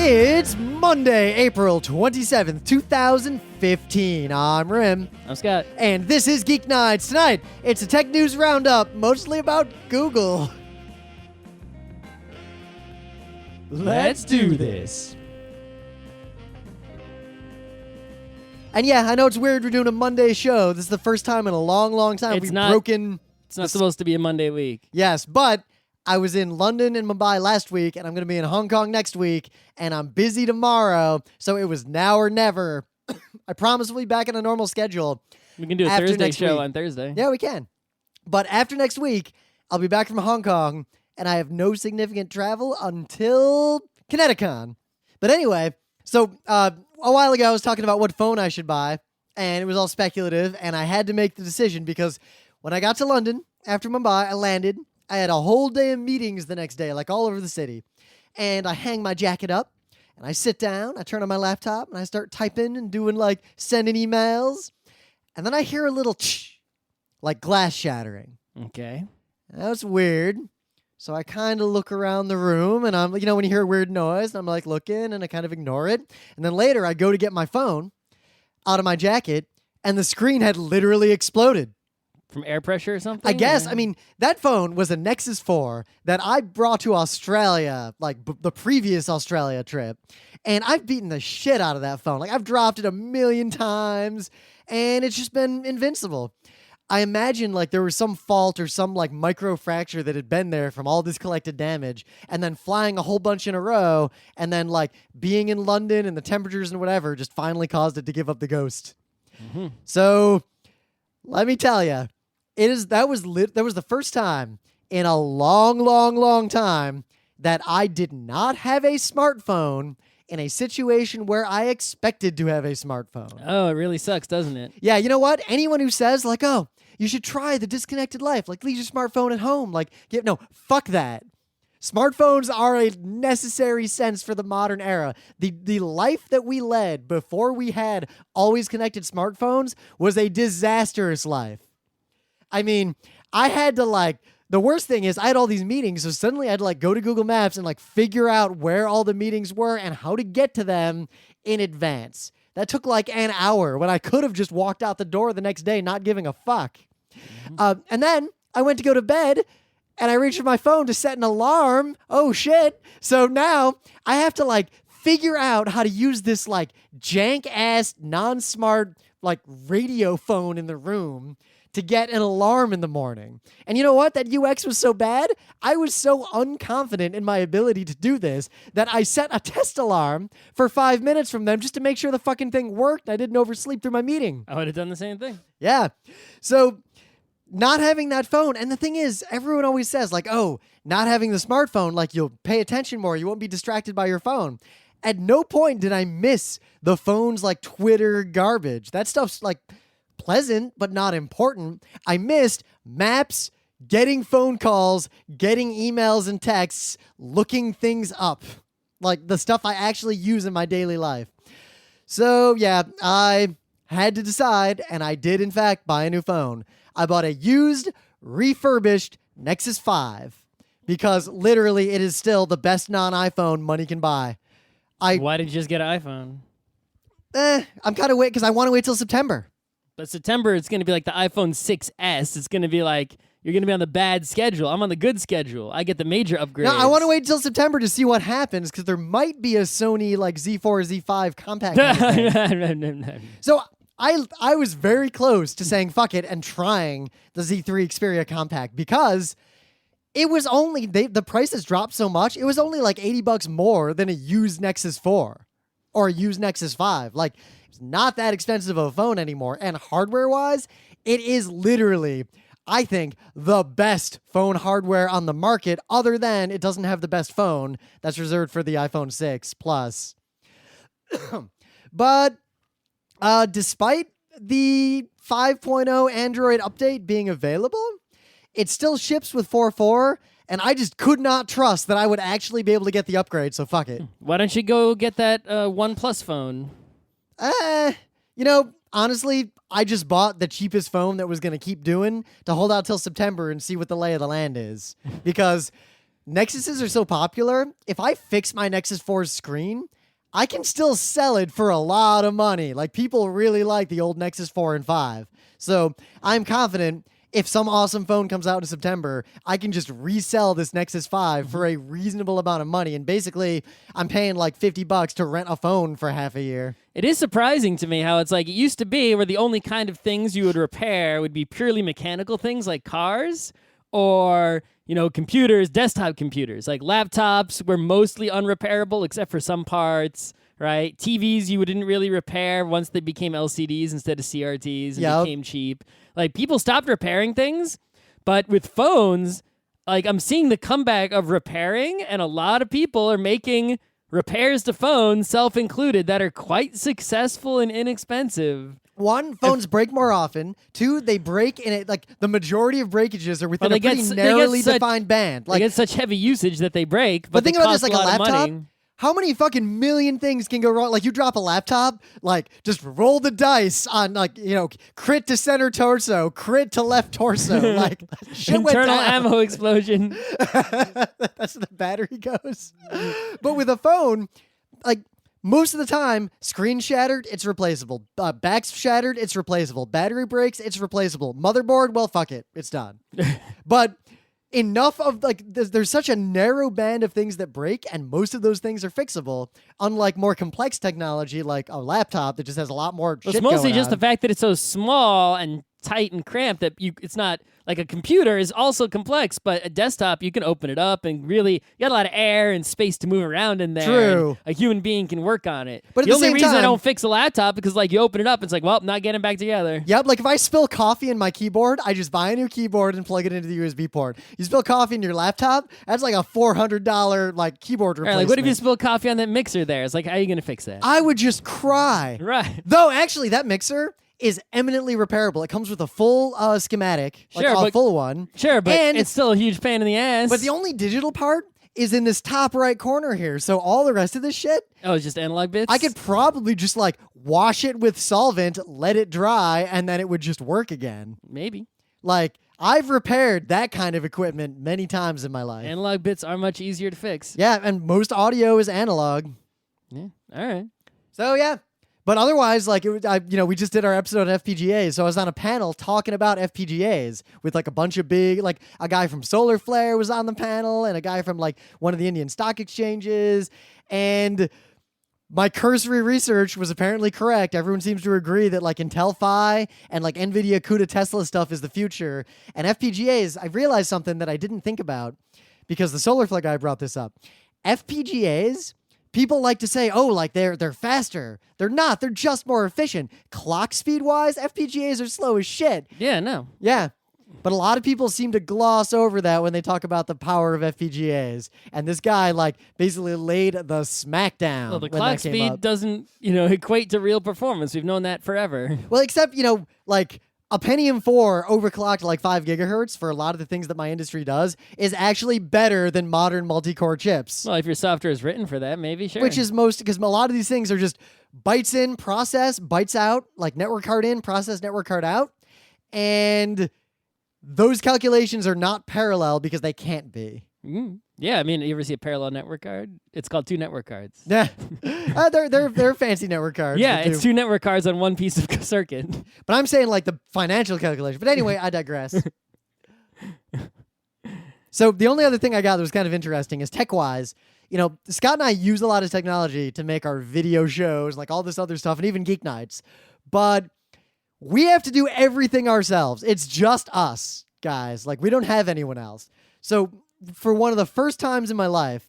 It's Monday, April 27th, 2015. I'm Rim. I'm Scott. And this is Geeknights. Tonight, it's a tech news roundup, mostly about Google. Let's do this. And yeah, I know it's weird we're doing a Monday show. This is the first time in a long, long time It's we've not- broken... It's not supposed to be a Monday week. Yes, but I was in London and Mumbai last week, and I'm going to be in Hong Kong next week, and I'm busy tomorrow, so it was now or never. I promise we'll be back on a normal schedule. We can do a After Thursday next show week. on Thursday. Yeah, we can. But after next week, I'll be back from Hong Kong, and I have no significant travel until Connecticut. But anyway, so a while ago, I was talking about what phone I should buy, and it was all speculative, and I had to make the decision because when I got to London, after Mumbai, I landed. I had a whole day of meetings the next day, like all over the city. And I hang my jacket up, and I sit down, I turn on my laptop, and I start typing and doing, like, sending emails. And then I hear a little like glass shattering. Okay. That was weird. So I kind of look around the room, and I'm, when you hear a weird noise, I'm like looking, and I kind of ignore it. And then later, I go to get my phone out of my jacket, and the screen had literally exploded. From air pressure or something? I guess. Or? I mean, that phone was a Nexus 4 that I brought to Australia, like the previous Australia trip. And I've beaten the shit out of that phone. Like, I've dropped it 1,000,000 times, and it's just been invincible. I imagine, like, there was some fault or some, like, micro fracture that had been there from all this collected damage, and then flying a whole bunch in a row, and then, like, being in London and the temperatures and whatever just finally caused it to give up the ghost. Mm-hmm. So, let me tell you. That was the first time in a long, long, long time that I did not have a smartphone in a situation where I expected to have a smartphone. Oh, it really sucks, doesn't it? Yeah, you know what? Anyone who says, like, oh, you should try the disconnected life, like, leave your smartphone at home, like, no, fuck that. Smartphones are a necessary sense for the modern era. The life that we led before we had always connected smartphones was a disastrous life. I mean, I had to, the worst thing is I had all these meetings, so suddenly I had to, go to Google Maps and, figure out where all the meetings were and how to get to them in advance. That took, an hour when I could have just walked out the door the next day not giving a fuck. Mm-hmm. And then I went to go to bed, and I reached for my phone to set an alarm. Oh, shit. So now I have to, figure out how to use this, jank-ass, non-smart, radio phone in the room to get an alarm in the morning. And you know what? That UX was so bad, I was so unconfident in my ability to do this that I set a test alarm for 5 minutes from them just to make sure the fucking thing worked. I didn't oversleep through my meeting. I would have done the same thing. Yeah. So not having that phone, and the thing is, everyone always says, oh, not having the smartphone, you'll pay attention more. You won't be distracted by your phone. At no point did I miss the phone's, Twitter garbage. That stuff's, pleasant, but not important. I missed maps, getting phone calls, getting emails and texts, looking things up. The stuff I actually use in my daily life. So, yeah, I had to decide, and I did, in fact, buy a new phone. I bought a used, refurbished Nexus 5 because literally it is still the best non-iPhone money can buy. Why did you just get an iPhone? I'm kind of waiting because I want to wait till September. But September, it's going to be like the iPhone 6S. It's going to be you're going to be on the bad schedule. I'm on the good schedule. I get the major upgrades. No, I want to wait till September to see what happens because there might be a Sony Z4 or Z5 compact. So I was very close to saying fuck it and trying the Z3 Xperia compact because it was only, the price has dropped so much, it was only $80 more than a used Nexus 4 or a used Nexus 5. It's not that expensive of a phone anymore. And hardware-wise, it is literally, I think, the best phone hardware on the market, other than it doesn't have the best phone that's reserved for the iPhone 6 Plus. But despite the 5.0 Android update being available, it still ships with 4.4, and I just could not trust that I would actually be able to get the upgrade, so fuck it. Why don't you go get that OnePlus phone? Honestly, I just bought the cheapest phone that was going to keep doing to hold out till September and see what the lay of the land is. Because Nexuses are so popular. If I fix my Nexus 4's screen, I can still sell it for a lot of money. Like, people really like the old Nexus 4 and 5. So I'm confident if some awesome phone comes out in September, I can just resell this Nexus 5 for a reasonable amount of money. And basically, I'm paying like $50 to rent a phone for half a year. It is surprising to me how it's like it used to be where the only kind of things you would repair would be purely mechanical things like cars or, computers, desktop computers. Like laptops were mostly unrepairable except for some parts, right? TVs you didn't really repair once they became LCDs instead of CRTs and became cheap. Like, people stopped repairing things, but with phones, like, I'm seeing the comeback of repairing, and a lot of people are making repairs to phones, self-included, that are quite successful and inexpensive. One, phones break more often. Two, they break in it. Like, the majority of breakages are within a pretty narrowly defined band. Like, they get such heavy usage that they break, but think they about cost this like a lot laptop. of money. How many fucking million things can go wrong? Like, you drop a laptop, like, just roll the dice on, like, crit to center torso, crit to left torso. Like, shit went Internal down. ammo explosion. That's the battery goes. But with a phone, like, most of the time, screen shattered, it's replaceable. Back's shattered, it's replaceable. Battery breaks, it's replaceable. Motherboard, well, fuck it, it's done. But enough of, like, there's such a narrow band of things that break, and most of those things are fixable, unlike more complex technology like a laptop that just has a lot more shit It's mostly going just on. the fact that it's so small and tight and cramped that it's not like a computer is also complex, but a desktop you can open it up and really you got a lot of air and space to move around in there. True. A human being can work on it. But at the the only same reason I time- don't fix a laptop because like you open it up, it's like, well, not getting back together. Yep, like if I spill coffee in my keyboard, I just buy a new keyboard and plug it into the USB port. You spill coffee in your laptop, that's like a $400 like keyboard All replacement. right, like what if you spill coffee on that mixer there? It's like, how are you gonna fix that? I would just cry. Right. Though actually, that mixer is eminently repairable. It comes with a full schematic, Sure, like a but- full one. Sure, but And- it's still a huge pain in the ass. But the only digital part is in this top right corner here. So all the rest of this shit, oh, it's just analog bits? I could probably just like wash it with solvent, let it dry, and then it would just work again. Maybe. Like, I've repaired that kind of equipment many times in my life. Analog bits are much easier to fix. Yeah, and most audio is analog. Yeah. All right. So yeah. But otherwise, like, we just did our episode on FPGAs, so I was on a panel talking about FPGAs with like a bunch of big, like a guy from Solar Flare was on the panel, and a guy from like one of the Indian stock exchanges, and my cursory research was apparently correct. Everyone seems to agree that like Intel Phi and like NVIDIA CUDA Tesla stuff is the future, and FPGAs. I realized something that I didn't think about because the Solar Flare guy brought this up. FPGAs. People like to say, oh, like they're faster. They're not. They're just more efficient. Clock speed wise, FPGAs are slow as shit. Yeah, no. Yeah. But a lot of people seem to gloss over that when they talk about the power of FPGAs. And this guy like basically laid the smackdown. Well, the when clock that came speed up. doesn't, equate to real performance. We've known that forever. Well, except, like a Pentium 4 overclocked like 5 gigahertz for a lot of the things that my industry does is actually better than modern multi-core chips. Well, if your software is written for that, maybe, sure. Which is because a lot of these things are just bytes in, process, bytes out, like network card in, process, network card out. And those calculations are not parallel because they can't be. Yeah, I mean, you ever see a parallel network card? It's called two network cards. Yeah. They're fancy network cards. Yeah, that do- it's two network cards on one piece of circuit. But I'm saying like the financial calculation. But anyway, I digress. So the only other thing I got that was kind of interesting is tech-wise, Scott and I use a lot of technology to make our video shows, like all this other stuff, and even Geeknights. But we have to do everything ourselves. It's just us, guys. Like, we don't have anyone else. So for one of the first times in my life,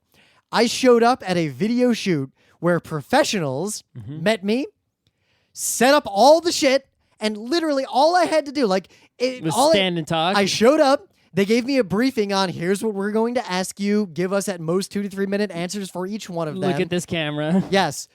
I showed up at a video shoot where professionals met me, set up all the shit, and literally all I had to do, Stand and talk. I showed up. They gave me a briefing on here's what we're going to ask you. Give us at most 2 to 3 minute answers for each one of them. Look at this camera. Yes.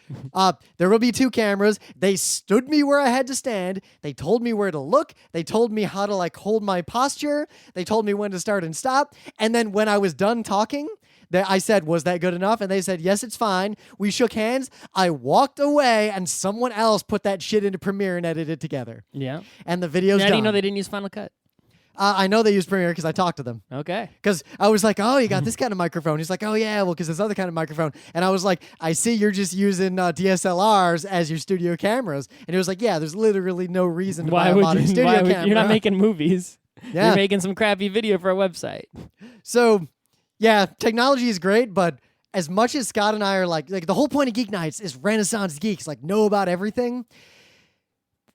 There will be 2 cameras. They stood me where I had to stand. They told me where to look. They told me how to hold my posture. They told me when to start and stop. And then when I was done talking, I said, was that good enough? And they said, yes, it's fine. We shook hands. I walked away and someone else put that shit into Premiere and edited it together. Yeah. And the video's How done. do you know they didn't use Final Cut? I know they use Premiere because I talked to them. Okay. Because I was like, oh, you got this kind of microphone. He's like, oh, yeah, well, because this other kind of microphone. And I was like, I see you're just using DSLRs as your studio cameras. And he was like, yeah, there's literally no reason to buy a modern studio camera. You're not making movies. Yeah. You're making some crappy video for a website. So, yeah, technology is great, but as much as Scott and I are like the whole point of Geek Nights is Renaissance geeks, like know about everything.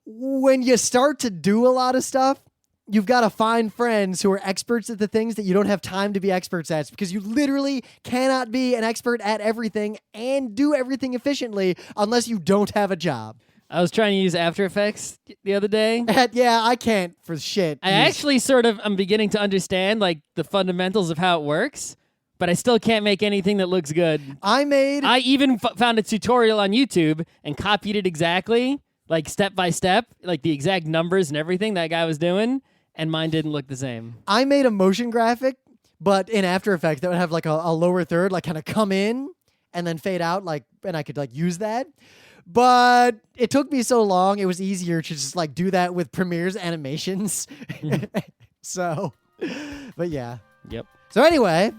When you start to do a lot of stuff, you've got to find friends who are experts at the things that you don't have time to be experts at, because you literally cannot be an expert at everything and do everything efficiently unless you don't have a job. I was trying to use After Effects the other day. Yeah, I can't for shit. I'm beginning to understand like the fundamentals of how it works, but I still can't make anything that looks good. I even found a tutorial on YouTube and copied it exactly, like step by step, like the exact numbers and everything that guy was doing, and mine didn't look the same. I made a motion graphic, but in After Effects that would have like a lower third, like kind of come in and then fade out, like, and I could like use that. But it took me so long, it was easier to just like do that with Premiere's animations. So, but yeah. Yep. So anyway.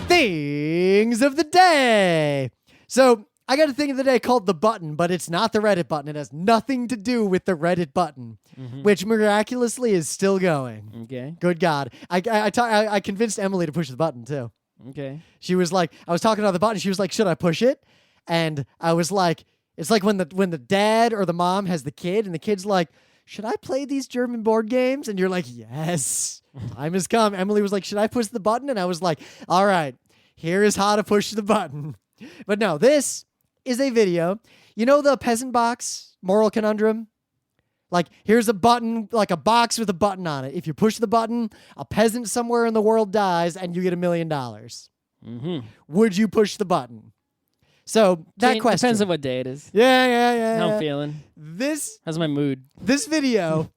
Things of the day. So I got a thing of the day called the button, but it's not the Reddit button. It has nothing to do with the Reddit button, which miraculously is still going. Okay. Good God. I convinced Emily to push the button too. Okay. She was like, I was talking about the button. She was like, should I push it? And I was like, it's like when the dad or the mom has the kid and the kid's like, should I play these German board games? And you're like, yes, time has come. Emily was like, should I push the button? And I was like, all right, here is how to push the button. But no, this is a video. You know the peasant box moral conundrum? Like, here's a button, like a box with a button on it. If you push the button, a peasant somewhere in the world dies and you get $1 million. Would you push the button? So that question depends on what day it is. Yeah. How I'm feeling. How's my mood? This video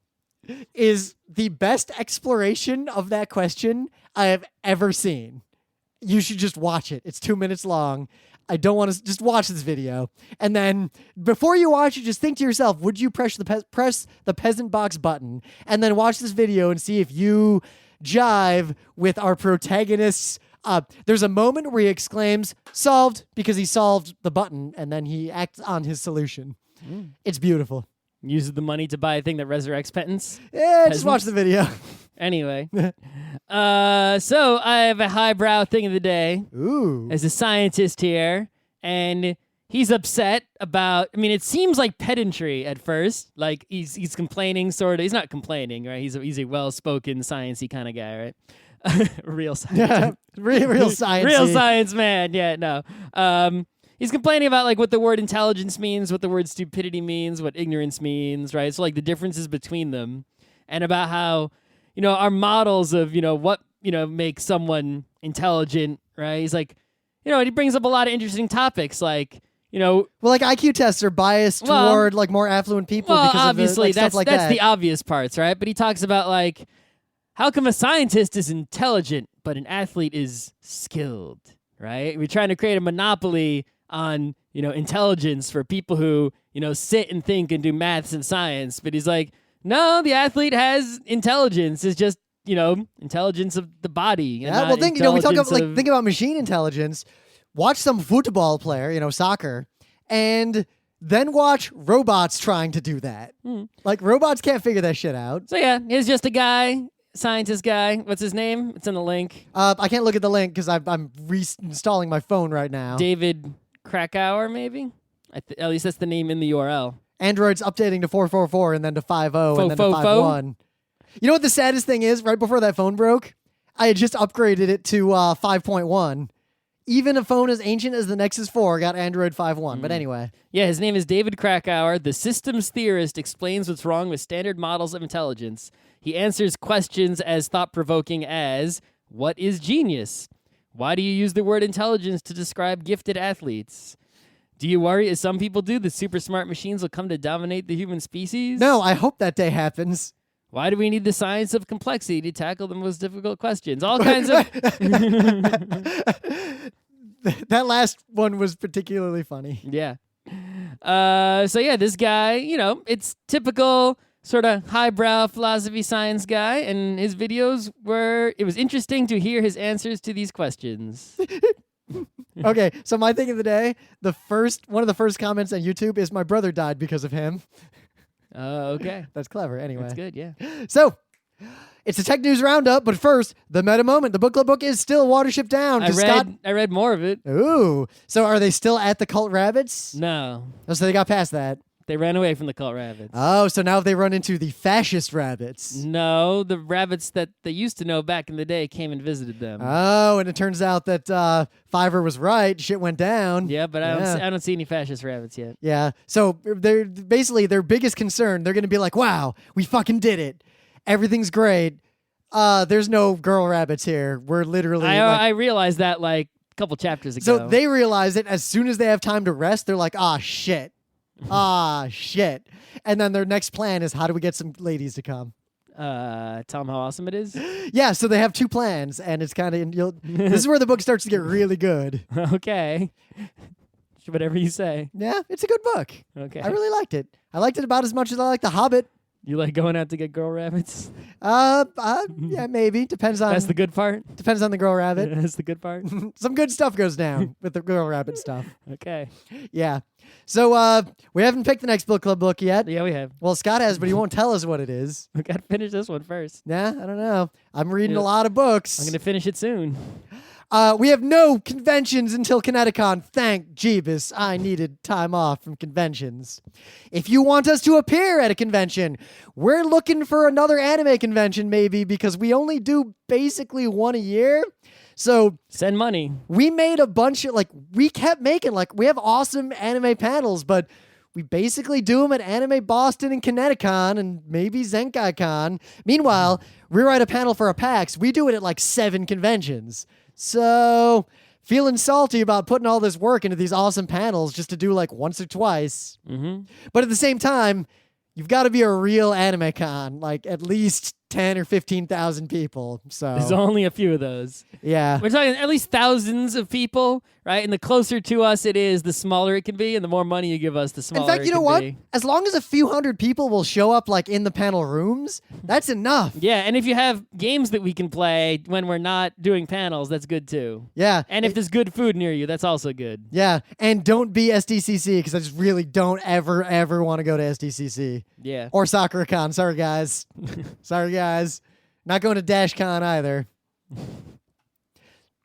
is the best exploration of that question I have ever seen. You should just watch it. It's 2 minutes long. I don't want to just watch this video. And then before you watch it, just think to yourself, would you press the peasant box button? And then watch this video and see if you jive with our protagonists. There's a moment where he exclaims, solved, because he solved the button, and then he acts on his solution. It's beautiful. Uses the money to buy a thing that resurrects peasants. Yeah, just watch the video. Anyway. So I have a highbrow thing of the day. Ooh. As a scientist here, and he's upset about, I mean, it seems like pedantry at first. Like he's complaining, sort of. He's not complaining, right? He's a well-spoken, sciencey kind of guy, right? Real science. Yeah, real science. Real science man. Yeah, no. He's complaining about like what the word intelligence means, what the word stupidity means, what ignorance means, right? So like the differences between them, and about how, you know, our models of, you know, what, you know, makes someone intelligent, right? He's like, you know, he brings up a lot of interesting topics, like, you know, well, like IQ tests are biased toward like more affluent people. Well, because obviously of the, like, that's stuff like that's that. the obvious parts, right? But he talks about like, how come a scientist is intelligent but an athlete is skilled, right? We're trying to create a monopoly on, you know, intelligence for people who, you know, sit and think and do maths and science. But he's like, no, the athlete has intelligence. It's just, you know, intelligence of the body. Yeah, well, think we talk about think about machine intelligence. Watch some football player, you know, soccer, and then watch robots trying to do that. Like robots can't figure that shit out. So yeah, he's just a guy, scientist guy. What's his name? It's in the link. I can't look at the link because I'm reinstalling my phone right now. David Krakauer, maybe. At least that's the name in the URL. Android's updating to 444 and then to 50 and then to 51. You know what the saddest thing is? Right before that phone broke, I had just upgraded it to 5.1. Even a phone as ancient as the Nexus 4 got Android 5.1. But anyway. Yeah, his name is David Krakauer. The systems theorist explains what's wrong with standard models of intelligence. He answers questions as thought-provoking as, what is genius? Why do you use the word intelligence to describe gifted athletes? Do you worry, as some people do, that super smart machines will come to dominate the human species? No, I hope that day happens. Why do we need the science of complexity to tackle the most difficult questions? All kinds of... that last one was particularly funny. Yeah. So yeah, this guy, it's typical sort of highbrow philosophy science guy, and his videos it was interesting to hear his answers to these questions. Okay, so my thing of the day, one of the first comments on YouTube is my brother died because of him. Okay. That's clever. Anyway. That's good, yeah. So, it's a tech news roundup, but first, the meta moment. The book club book is still Watership Down. I read more of it. Ooh. So are they still at the cult rabbits? No. Oh, so they got past that. They ran away from the cult rabbits. Oh, so now they run into the fascist rabbits. No, the rabbits that they used to know back in the day came and visited them. Oh, and it turns out that Fiverr was right. Shit went down. Yeah, but I don't see any fascist rabbits yet. Yeah. So they're basically their biggest concern. They're going to be like, wow, we fucking did it. Everything's great. There's no girl rabbits here. We're literally. I realized that like a couple chapters ago. So they realize it as soon as they have time to rest. They're like, ah, shit. Ah, shit. And then their next plan is, how do we get some ladies to come? Tell them how awesome it is. Yeah, so they have two plans, and it's kind of this is where the book starts to get really good. Okay. Whatever you say. Yeah, it's a good book. Okay. I really liked it. I liked it about as much as I like The Hobbit. You like going out to get girl rabbits? Yeah, maybe. Depends on. That's the good part? Depends on the girl rabbit. That's the good part? Some good stuff goes down with the girl rabbit stuff. Okay. Yeah. So we haven't picked the next book club book yet. Yeah, we have. Well, Scott has, but he won't tell us what it is. We got to finish this one first. Nah, I don't know. I'm reading a lot of books. I'm going to finish it soon. We have no conventions until Kineticon. Thank Jeebus. I needed time off from conventions. If you want us to appear at a convention, we're looking for another anime convention maybe, because we only do basically one a year. So send money. We made a bunch of, we kept making, we have awesome anime panels, but we basically do them at Anime Boston and Kineticon and maybe Zenkai-Con. Meanwhile, Rewrite a Panel for a PAX, we do it at 7 conventions. So, feeling salty about putting all this work into these awesome panels just to do once or twice. Mm-hmm. But at the same time, you've got to be a real anime con, at least 10 or 15,000 people. So there's only a few of those. Yeah. We're talking at least thousands of people, right? And the closer to us it is, the smaller it can be, and the more money you give us, the smaller. In fact, you know what? Be. As long as a few hundred people will show up in the panel rooms, that's enough. Yeah, and if you have games that we can play when we're not doing panels, that's good too. Yeah. And if there's good food near you, that's also good. Yeah, and don't be SDCC, because I just really don't ever want to go to SDCC. Yeah. Or SoccerCon. Sorry, guys. Sorry, guys. Not going to DashCon either.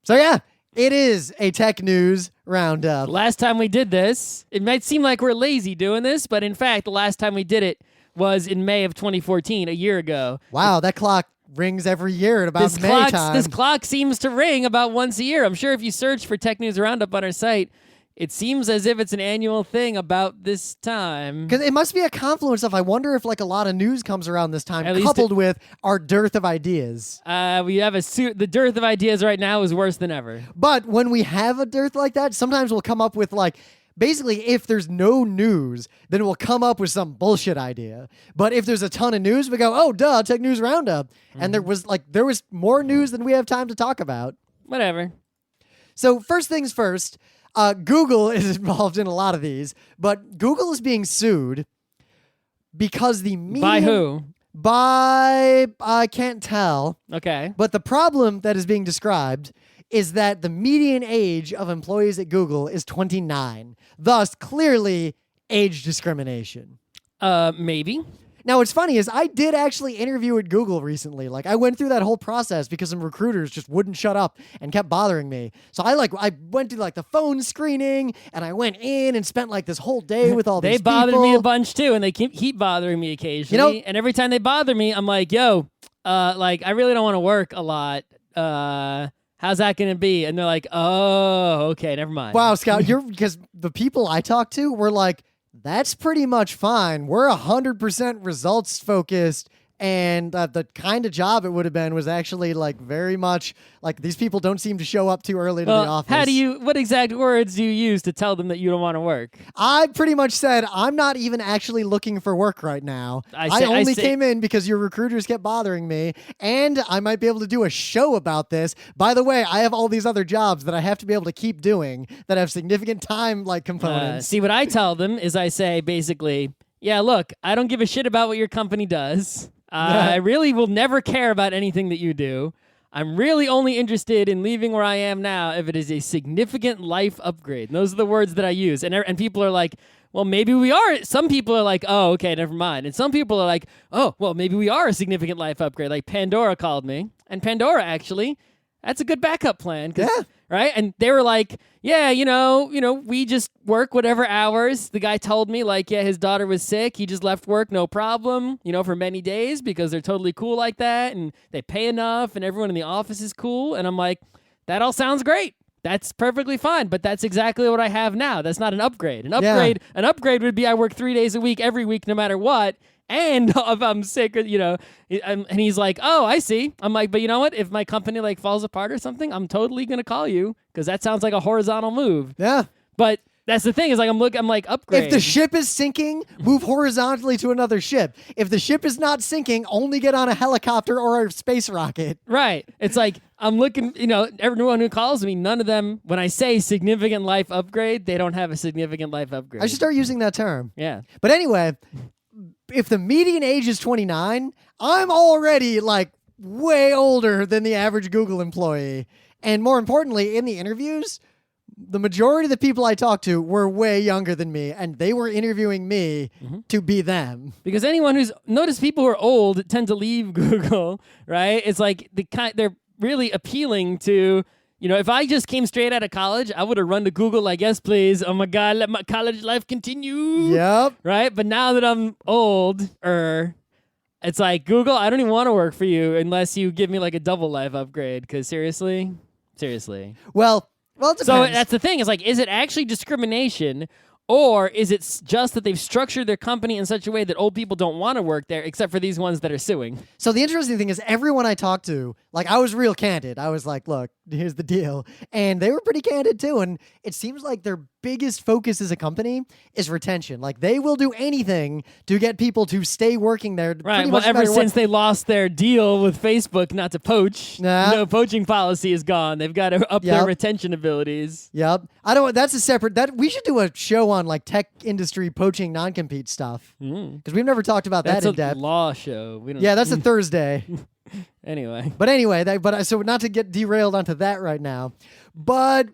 So yeah, it is a tech news roundup. Last time we did this, it might seem like we're lazy doing this, but in fact, the last time we did it was in May of 2014, a year ago. Wow, that clock rings every year at about May time. This clock seems to ring about once a year. I'm sure if you search for Tech News Roundup on our site, it seems as if it's an annual thing about this time. Because it must be a confluence of, I wonder if a lot of news comes around this time, At coupled with our dearth of ideas. We have the dearth of ideas right now is worse than ever. But when we have a dearth like that, sometimes we'll come up with basically, if there's no news, then we'll come up with some bullshit idea. But if there's a ton of news, we go, oh, duh, Tech News Roundup. Mm-hmm. And there was more news than we have time to talk about. Whatever. So first things first, Google is involved in a lot of these, but Google is being sued because the median... By who? By... I can't tell. Okay. But the problem that is being described is that the median age of employees at Google is 29. Thus, clearly, age discrimination. Maybe. Now, what's funny is I did actually interview at Google recently. I went through that whole process because some recruiters just wouldn't shut up and kept bothering me. So I went to the phone screening, and I went in and spent this whole day with all these people. They bothered me a bunch too, and they keep bothering me occasionally. And every time they bother me, I'm like, yo, I really don't want to work a lot. How's that going to be? And they're like, oh, okay, never mind. Wow, Scott, because the people I talked to were like, that's pretty much fine. We're 100% results focused, And the kind of job it would have been was actually like very much like these people don't seem to show up too early to the office. What exact words do you use to tell them that you don't want to work? I pretty much said, I'm not even actually looking for work right now. I only came in because your recruiters kept bothering me, and I might be able to do a show about this. By the way, I have all these other jobs that I have to be able to keep doing that have significant time like components. See, what I tell them is I say basically, yeah, look, I don't give a shit about what your company does. I really will never care about anything that you do. I'm really only interested in leaving where I am now if it is a significant life upgrade. And those are the words that I use. And people are like, well, maybe we are. Some people are like, oh, okay, never mind. And some people are like, oh, well, maybe we are a significant life upgrade. Like Pandora called me. And Pandora, actually, that's a good backup plan. Yeah. Right? And they were like, yeah, we just work whatever hours. The guy told me, like, yeah, his daughter was sick. He just left work, no problem, for many days because they're totally cool like that. And they pay enough and everyone in the office is cool. And I'm like, that all sounds great. That's perfectly fine. But that's exactly what I have now. That's not an upgrade. An upgrade would be I work 3 days a week, every week, no matter what. And if I'm sick, and he's like, oh, I see. I'm like, but you know what? If my company like falls apart or something, I'm totally going to call you because that sounds like a horizontal move. Yeah. But that's the thing is like, I'm like upgrade. If the ship is sinking, move horizontally to another ship. If the ship is not sinking, only get on a helicopter or a space rocket. Right. It's like, I'm looking, everyone who calls me, none of them, when I say significant life upgrade, they don't have a significant life upgrade. I should start using that term. Yeah. But anyway, if the median age is 29, I'm already like way older than the average Google employee. And more importantly, in the interviews, the majority of the people I talked to were way younger than me, and they were interviewing me to be them. Because anyone notice people who are old tend to leave Google, right? It's like they're really appealing to, if I just came straight out of college, I would have run to Google like, yes, please. Oh my God, let my college life continue. Yep. Right? But now that I'm older, it's like, Google, I don't even want to work for you unless you give me like a double life upgrade. Because seriously. Well, it depends. So that's the thing. Is like, is it actually discrimination? Or is it just that they've structured their company in such a way that old people don't want to work there, except for these ones that are suing? So the interesting thing is everyone I talked to, like I was real candid. I was like, look, here's the deal. And they were pretty candid too. And it seems like their biggest focus as a company is retention. Like they will do anything to get people to stay working there. Right. Well, ever since they lost their deal with Facebook not to poach, no poaching policy is gone. They've got to up their retention abilities. Yep. That's a separate, we should do a show on like tech industry poaching non-compete stuff. Because we've never talked about that in depth. That's a law show. That's a Thursday. Anyway. So not to get derailed onto that right now, but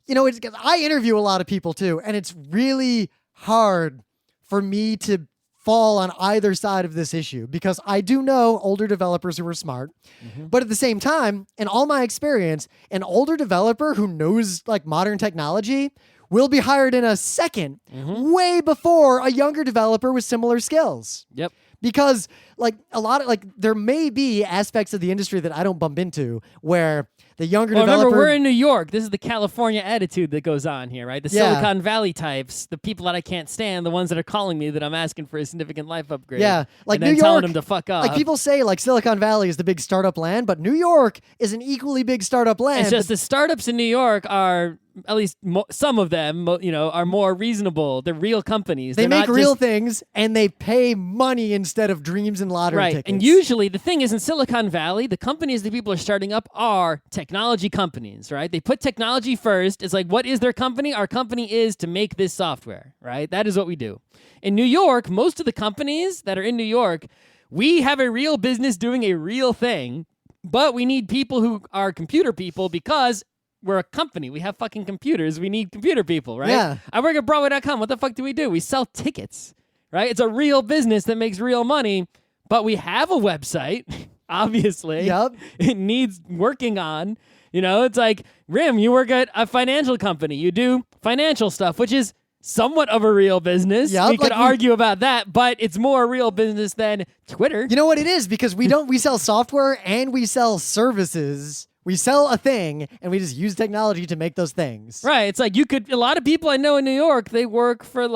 I interview a lot of people too, and it's really hard for me to fall on either side of this issue because I do know older developers who are smart, but at the same time, in all my experience, an older developer who knows like modern technology will be hired in a second, way before a younger developer with similar skills. Yep. Because like a lot of there may be aspects of the industry that I don't bump into where the younger developer. Remember, we're in New York. This is the California attitude that goes on here, right? The Silicon Valley types, the people that I can't stand, the ones that are calling me that I'm asking for a significant life upgrade. Yeah, like and then New York, telling them to fuck off. Like people say, like Silicon Valley is the big startup land, but New York is an equally big startup land. It's just the startups in New York are. At least some of them, are more reasonable. They're real companies. They make real things, and they pay money instead of dreams and lottery tickets. And usually, the thing is, in Silicon Valley, the companies that people are starting up are technology companies, right? They put technology first. It's like, what is their company? Our company is to make this software, right? That is what we do. In New York, most of the companies that are in New York, we have a real business doing a real thing, but we need people who are computer people because we're a company. We have fucking computers. We need computer people, right? Yeah. I work at Broadway.com. What the fuck do? We sell tickets, right? It's a real business that makes real money, but we have a website, obviously. Yep. It needs working on. It's like, Rim, you work at a financial company. You do financial stuff, which is somewhat of a real business. Yep, we could argue about that, but it's more a real business than Twitter. You know what it is? Because we sell software and we sell services. We sell a thing, and we just use technology to make those things. Right. It's like a lot of people I know in New York, they work for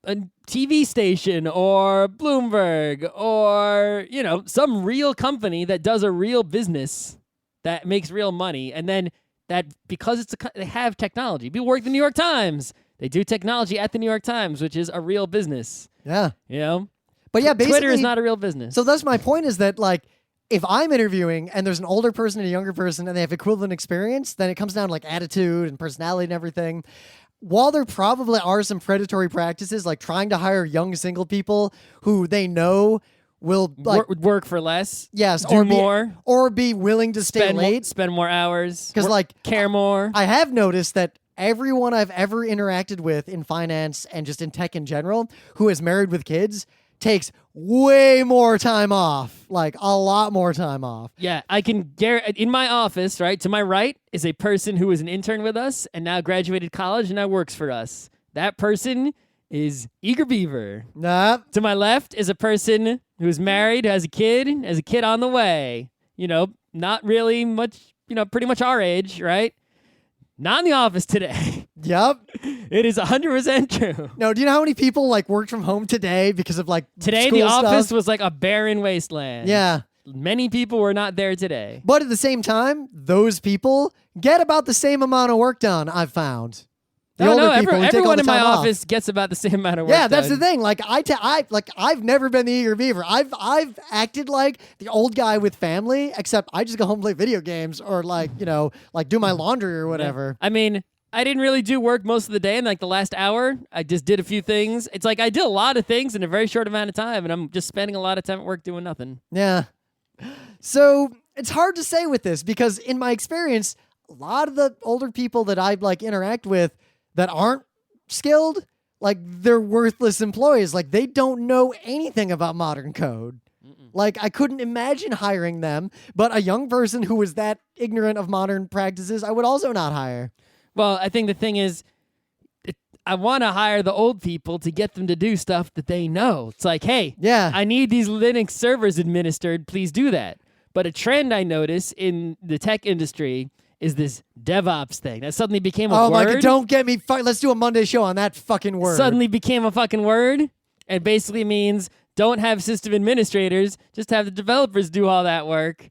a TV station or Bloomberg or, some real company that does a real business that makes real money. And then that because they have technology. People work at the New York Times. They do technology at the New York Times, which is a real business. Yeah. But yeah, basically, Twitter is not a real business. So that's my point is that, like, if I'm interviewing and there's an older person and a younger person and they have equivalent experience, then it comes down to, like, attitude and personality and everything. While there probably are some predatory practices, like trying to hire young single people who they know will work for less. Yes, do more, or be willing to stay late, spend more hours, because care more. I have noticed that everyone I've ever interacted with in finance and just in tech in general who is married with kids takes way more time off, like a lot more time off. Yeah, I can guarantee in my office, right, to my right is a person who was an intern with us and now graduated college and now works for us. That person is Eager Beaver. Nah. To my left is a person who's married, has a kid on the way. Not really much, pretty much our age, right? Not in the office today. Yep. It is 100% true. No, do you know how many people worked from home today because of today school the office stuff? was like a barren wasteland. Yeah. Many people were not there today. But at the same time, those people get about the same amount of work done, I've found. Everyone in my office gets about the same amount of work. Yeah, that's the thing. I've never been the Eager Beaver. I've acted like the old guy with family, except I just go home and play video games or do my laundry or whatever. I mean, I didn't really do work most of the day. In the last hour, I just did a few things. It's like I did a lot of things in a very short amount of time, and I'm just spending a lot of time at work doing nothing. Yeah. So it's hard to say with this because in my experience, a lot of the older people that I interact with that aren't skilled, they're worthless employees. They don't know anything about modern code. I couldn't imagine hiring them, but a young person who was that ignorant of modern practices, I would also not hire. Well, I think the thing is, I want to hire the old people to get them to do stuff that they know. It's like, hey, I need these Linux servers administered. Please do that. But a trend I notice in the tech industry is this DevOps thing that suddenly became a word. Oh my God, don't get me let's do a Monday show on that fucking word. Suddenly became a fucking word. It basically means don't have system administrators, just have the developers do all that work.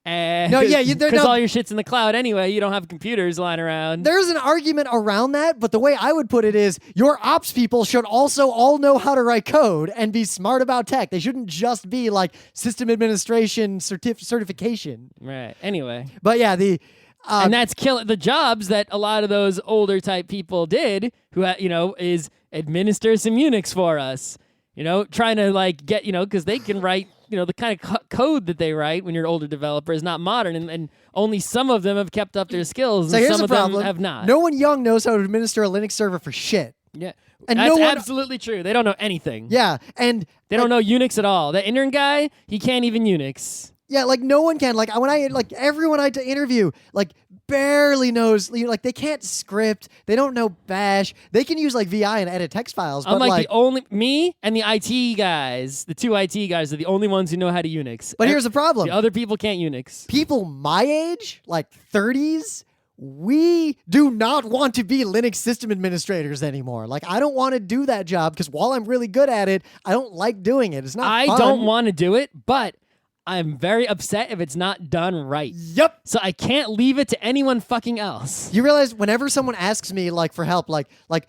And because all your shit's in the cloud anyway, you don't have computers lying around. There's an argument around that, but the way I would put it is your ops people should also all know how to write code and be smart about tech. They shouldn't just be system administration certification. Right. Anyway. But yeah, and that's killing the jobs that a lot of those older type people did, who is administer some Unix for us. Trying to get because they can write the kind of code that they write when you're an older developer is not modern, and only some of them have kept up their skills, so and here's some the of problem. them have not. No one young knows how to administer a Linux server for shit. Yeah, and that's absolutely true. They don't know anything. Yeah, and they don't know Unix at all. The intern guy, he can't even Unix. Yeah, no one can. When everyone I had to interview, barely knows. They can't script. They don't know Bash. They can use VI and edit text files. I'm but me and the IT guys. The two IT guys are the only ones who know how to Unix. But here's the problem: the other people can't Unix. People my age, 30s, we do not want to be Linux system administrators anymore. I don't want to do that job because while I'm really good at it, I don't like doing it. It's not fun. I don't want to do it, but I'm very upset if it's not done right. Yep. So I can't leave it to anyone fucking else. You realize whenever someone asks me for help,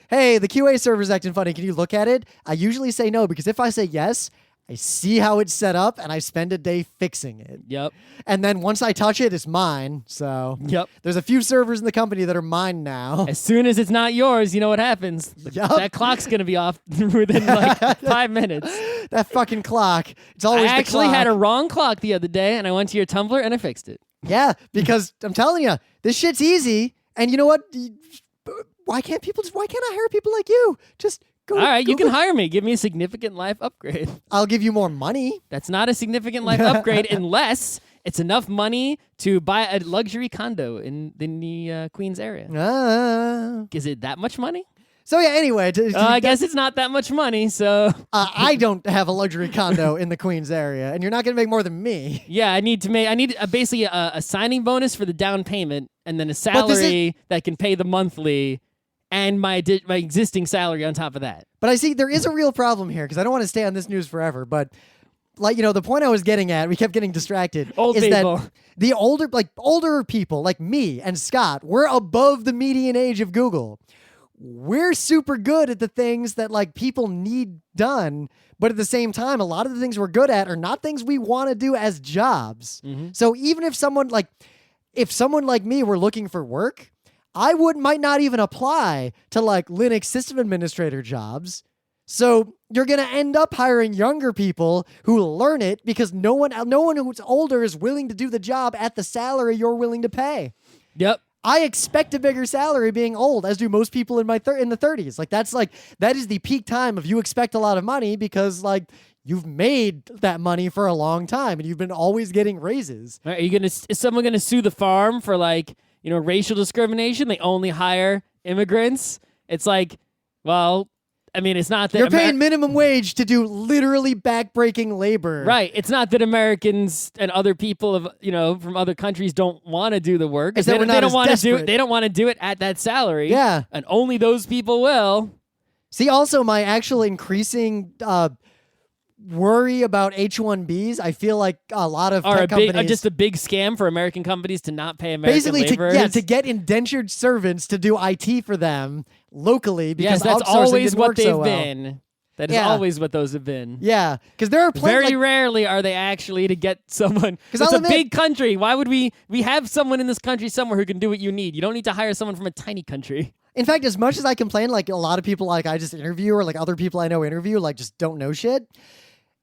hey, the QA server's acting funny, can you look at it? I usually say no, because if I say yes, I see how it's set up and I spend a day fixing it. Yep. And then once I touch it, it's mine. So yep. There's a few servers in the company that are mine now. As soon as it's not yours, you know what happens? Yep. That clock's going to be off within 5 minutes. That fucking clock. It's always I actually the clock. had a wrong clock the other day, and I went to your Tumblr and I fixed it. Yeah, because I'm telling you, this shit's easy. And you know what? Why can't I hire people like you? Just go. All right, you can go. hire me. Give me a significant life upgrade. I'll give you more money. That's not a significant life upgrade unless it's enough money to buy a luxury condo in the Queens area. Is it that much money? So yeah, anyway. I guess it's not that much money, so... I don't have a luxury condo in the Queens area, and you're not going to make more than me. Yeah, I need basically a signing bonus for the down payment, and then a salary that can pay the monthly, and my existing salary on top of that. But I see there is a real problem here because I don't want to stay on this news forever. But like, the point I was getting at, we kept getting distracted. Old is people. That the older people like me and Scott, we're above the median age of Google. We're super good at the things that like people need done. But at the same time, a lot of the things we're good at are not things we want to do as jobs. Mm-hmm. So even if someone like me were looking for work, I might not even apply to like Linux system administrator jobs. So you're going to end up hiring younger people who learn it because no one who's older is willing to do the job at the salary you're willing to pay. Yep. I expect a bigger salary being old, as do most people in the 30s. Like that is the peak time of you expect a lot of money because like you've made that money for a long time and you've been always getting raises. Are you is someone gonna sue the farm for like racial discrimination? They only hire immigrants. It's like, well, I mean, it's not that you're paying minimum wage to do literally backbreaking labor. Right. It's not that Americans and other people of from other countries don't want to do the work. They don't want to do it. They don't want to do it at that salary. Yeah. And only those people will. See, also my actual increasing worry about H-1Bs. I feel like a lot of tech companies just a big scam for American companies to not pay American basically laborers. to get indentured servants to do IT for them locally because that's outsourcing always didn't what work they've so well. been. That is always what those have been. Yeah, because there are very rarely are they actually to get someone. It's a big country. Why would we have someone in this country somewhere who can do what you need? You don't need to hire someone from a tiny country. In fact, as much as I complain, like a lot of people like I just interview or like other people I know interview like just don't know shit.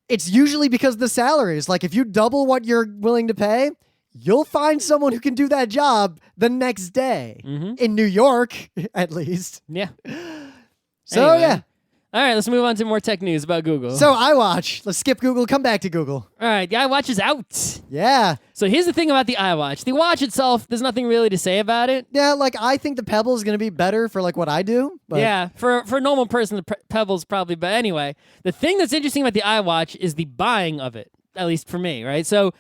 It's usually because of the salaries. Like if you double what you're willing to pay, you'll find someone who can do that job the next day. Mm-hmm. In New York, at least. Yeah. So anyway. yeah. All right, let's move on to more tech news about Google. So iWatch. Let's skip Google, come back to Google. All right, the iWatch is out. Yeah. So here's the thing about the iWatch. The watch itself, there's nothing really to say about it. Yeah, like I think the Pebble is going to be better for like what I do. But yeah, for a normal person, the Pebble's probably. But anyway, the thing that's interesting about the iWatch is the buying of it, at least for me, right? So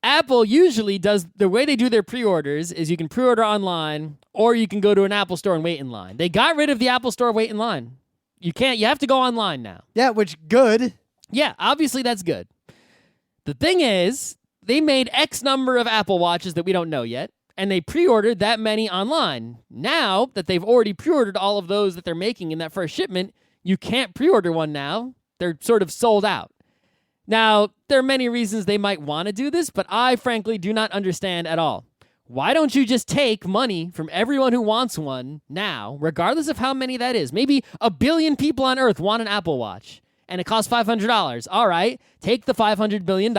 Apple usually does, the way they do their pre-orders is you can pre-order online or you can go to an Apple store and wait in line. They got rid of the Apple store wait in line. You have to go online now. Yeah, which good. Yeah, obviously that's good. The thing is, they made X number of Apple Watches that we don't know yet, and they pre-ordered that many online. Now that they've already pre-ordered all of those that they're making in that first shipment, you can't pre-order one now. They're sort of sold out. Now, there are many reasons they might want to do this, but I frankly do not understand at all. Why don't you just take money from everyone who wants one now, regardless of how many that is? Maybe 1 billion people on Earth want an Apple Watch, and it costs $500. All right, take the $500 billion.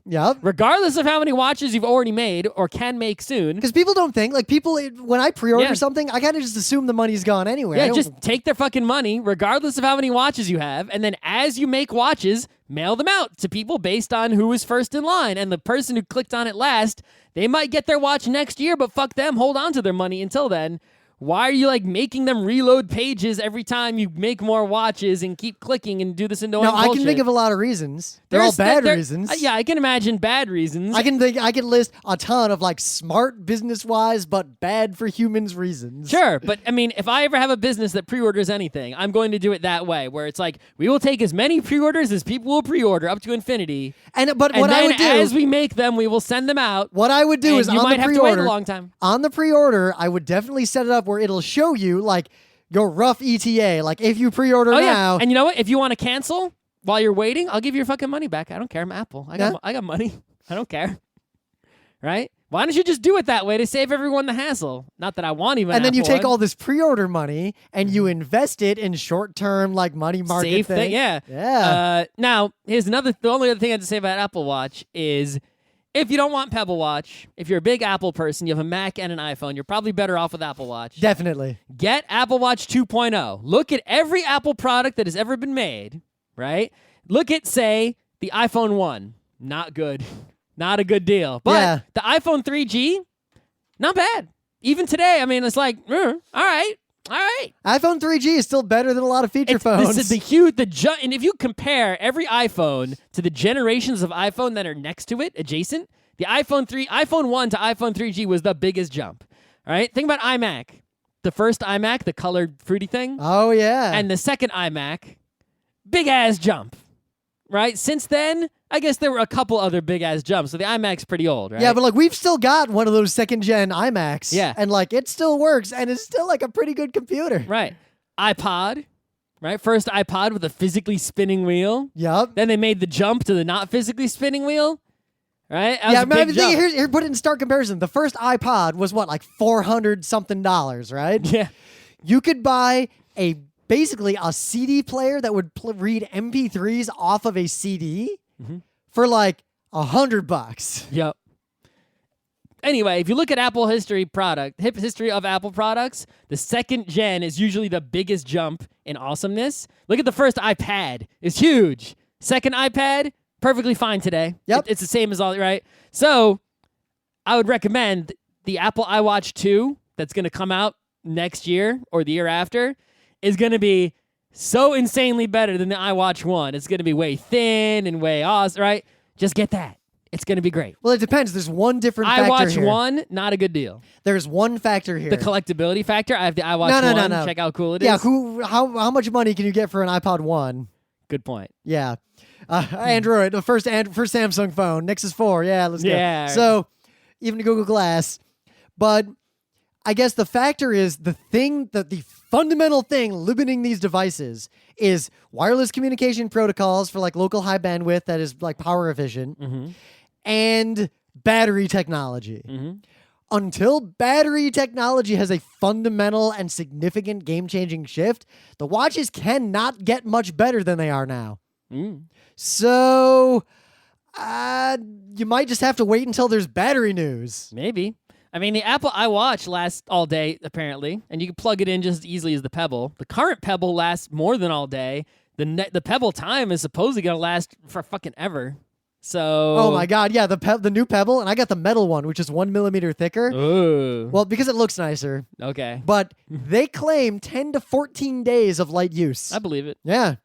Yep. Regardless of how many watches you've already made or can make soon. Because people don't think, like when I pre-order something, I kind of just assume the money's gone anyway. Yeah, just take their fucking money, regardless of how many watches you have, and then as you make watches, mail them out to people based on who is first in line. And the person who clicked on it last, they might get their watch next year, but fuck them, hold on to their money until then. Why are you like making them reload pages every time you make more watches and keep clicking and do this into one bullshit? I can think of a lot of reasons. They're all bad reasons. Yeah, I can imagine bad reasons. I can list a ton of like smart business-wise but bad for humans reasons. Sure, but I mean, if I ever have a business that pre-orders anything, I'm going to do it that way, where it's like we will take as many pre-orders as people will pre-order up to infinity. But what I would do, as we make them, we will send them out. What I would do is you on might the have pre-order, to wait a long time. On the pre-order, I would definitely set it up where it'll show you like your rough ETA. Like if you pre-order now, yeah. And you know what? If you want to cancel while you're waiting, I'll give you your fucking money back. I don't care. I'm Apple. I got money. I don't care. Right? Why don't you just do it that way to save everyone the hassle? Not that I want even. And then Apple you take one. all this pre-order money and you invest it in short-term like money market safe thing. Yeah. Yeah. Now here's the only other thing I have to say about Apple Watch is, if you don't want Pebble Watch, if you're a big Apple person, you have a Mac and an iPhone, you're probably better off with Apple Watch. Definitely. Get Apple Watch 2.0. Look at every Apple product that has ever been made, right? Look at, say, the iPhone 1. Not good. Not a good deal. But the iPhone 3G, not bad. Even today, I mean, it's like, all right. All right. iPhone 3G is still better than a lot of feature phones. This is and if you compare every iPhone to the generations of iPhone that are next to it, adjacent, the iPhone 1 to iPhone 3G was the biggest jump. All right. Think about iMac. the first iMac, the colored fruity thing, Oh yeah. and the second iMac, big ass jump, right? Since then, I guess there were a couple other big ass jumps. So the iMac's pretty old, right? yeah, but like we've still got one of those second gen iMacs. Yeah. And like it still works and it's still like a pretty good computer. Right. iPod, right? First iPod with a physically spinning wheel. Yep. Then they made the jump to the not physically spinning wheel, right? That was Yeah, a but big jump. here, put it in stark comparison. The first iPod was what, like $400 something, right? Yeah. You could buy basically a CD player that would read MP3s off of a CD for like $100. Yep. Anyway, if you look at Apple history of Apple products, the second gen is usually the biggest jump in awesomeness. Look at the first iPad. It's huge. Second iPad, perfectly fine today. Yep. It's the same as all, right? So I would recommend the Apple iWatch 2 that's going to come out next year or the year after is going to be so insanely better than the iWatch 1. It's going to be way thin and way awesome, right? Just get that. It's going to be great. Well, it depends. There's one different factor iWatch here. 1, not a good deal. There's one factor here. The collectability factor. I have the iWatch No. 1. Check how cool it is. Yeah, how much money can you get for an iPod 1? Good point. Yeah. Android, the first Samsung phone, Nexus 4. Yeah, let's go. Yeah. So, even the Google Glass. But I guess the factor is the fundamental thing limiting these devices is wireless communication protocols for like local high bandwidth that is like power efficient and battery technology. Until battery technology has a fundamental and significant game-changing shift, the watches cannot get much better than they are now. So, you might just have to wait until there's battery news. Maybe. I mean, the Apple iWatch lasts all day, apparently, and you can plug it in just as easily as the Pebble. The current Pebble lasts more than all day. The Pebble time is supposedly going to last for fucking ever. So. Oh my God, yeah, the new Pebble, and I got the metal one, which is 1 millimeter thicker. Ooh. Well, because it looks nicer. Okay. But they claim 10 to 14 days of light use. I believe it. Yeah.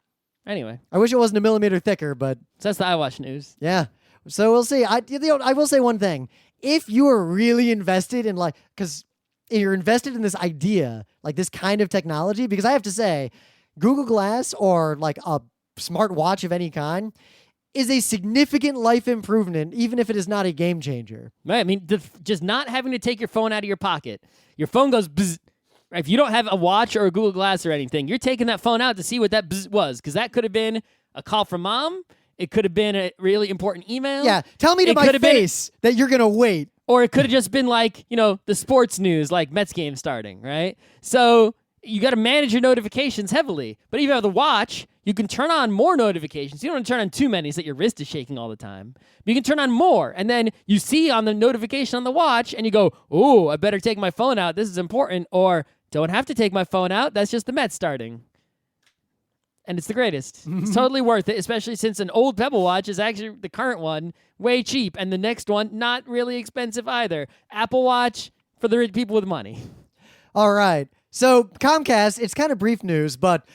Anyway. I wish it wasn't a millimeter thicker, but So that's the iWatch news. yeah. So we'll see. I will say one thing. If you are really invested in because you're invested in this idea, like this kind of technology, because I have to say, Google Glass or like a smart watch of any kind is a significant life improvement, even if it is not a game changer. Right. I mean, just not having to take your phone out of your pocket. Your phone goes bzz. If you don't have a watch or a Google Glass or anything, you're taking that phone out to see what that bzz was, because that could have been a call from mom. It could have been a really important email. Yeah, tell me to my face that you're going to wait. Or it could have just been like, the sports news, like Mets game starting, right? So you got to manage your notifications heavily. But if you have the watch, you can turn on more notifications. You don't want to turn on too many so that your wrist is shaking all the time. But you can turn on more. And then you see on the notification on the watch and you go, oh, I better take my phone out. This is important. Or don't have to take my phone out. That's just the Mets starting. And it's the greatest. It's totally worth it, especially since an old Pebble watch is actually the current one, way cheap, and the next one, not really expensive either. Apple Watch for the rich people with money. All right. So Comcast, it's kind of brief news, but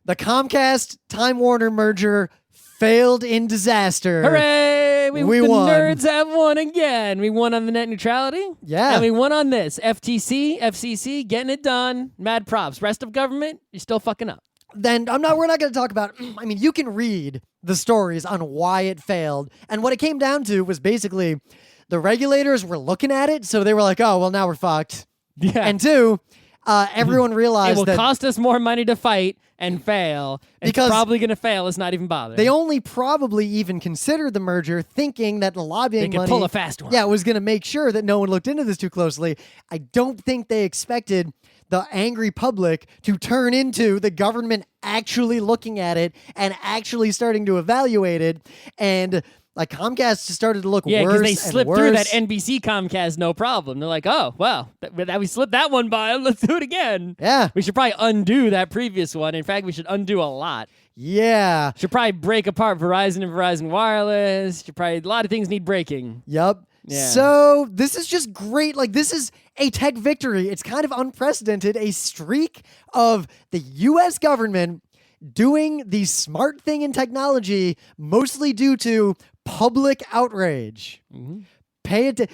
the Comcast-Time Warner merger failed in disaster. Hooray! We the won. nerds have won again. We won on the net neutrality. Yeah. And we won on this. FCC, getting it done. Mad props. Rest of government, you're still fucking up. Then we're not going to talk about, I mean, you can read the stories on why it failed. And what it came down to was basically the regulators were looking at it. So they were like, oh, well, now we're fucked. Yeah. And two, everyone realized it will that cost us more money to fight and fail. Because it's probably going to fail. Let's not even bother. they only probably even considered the merger thinking that the lobbying They could money pull a fast one. Yeah, was going to make sure that no one looked into this too closely. I don't think they expected the angry public to turn into the government actually looking at it and actually starting to evaluate it. And like Comcast just started to look worse. Yeah, because they slipped through that worse. NBC Comcast, no problem. They're like, oh, well, we slipped that one by. Let's do it again. Yeah. We should probably undo that previous one. In fact, we should undo a lot. Yeah. Should probably break apart Verizon and Verizon Wireless. A lot of things need breaking. Yup. Yeah. So this is just great. Like, this is a tech victory. It's kind of unprecedented. A streak of the U.S. government doing the smart thing in technology, mostly due to public outrage. Mm-hmm. Pay it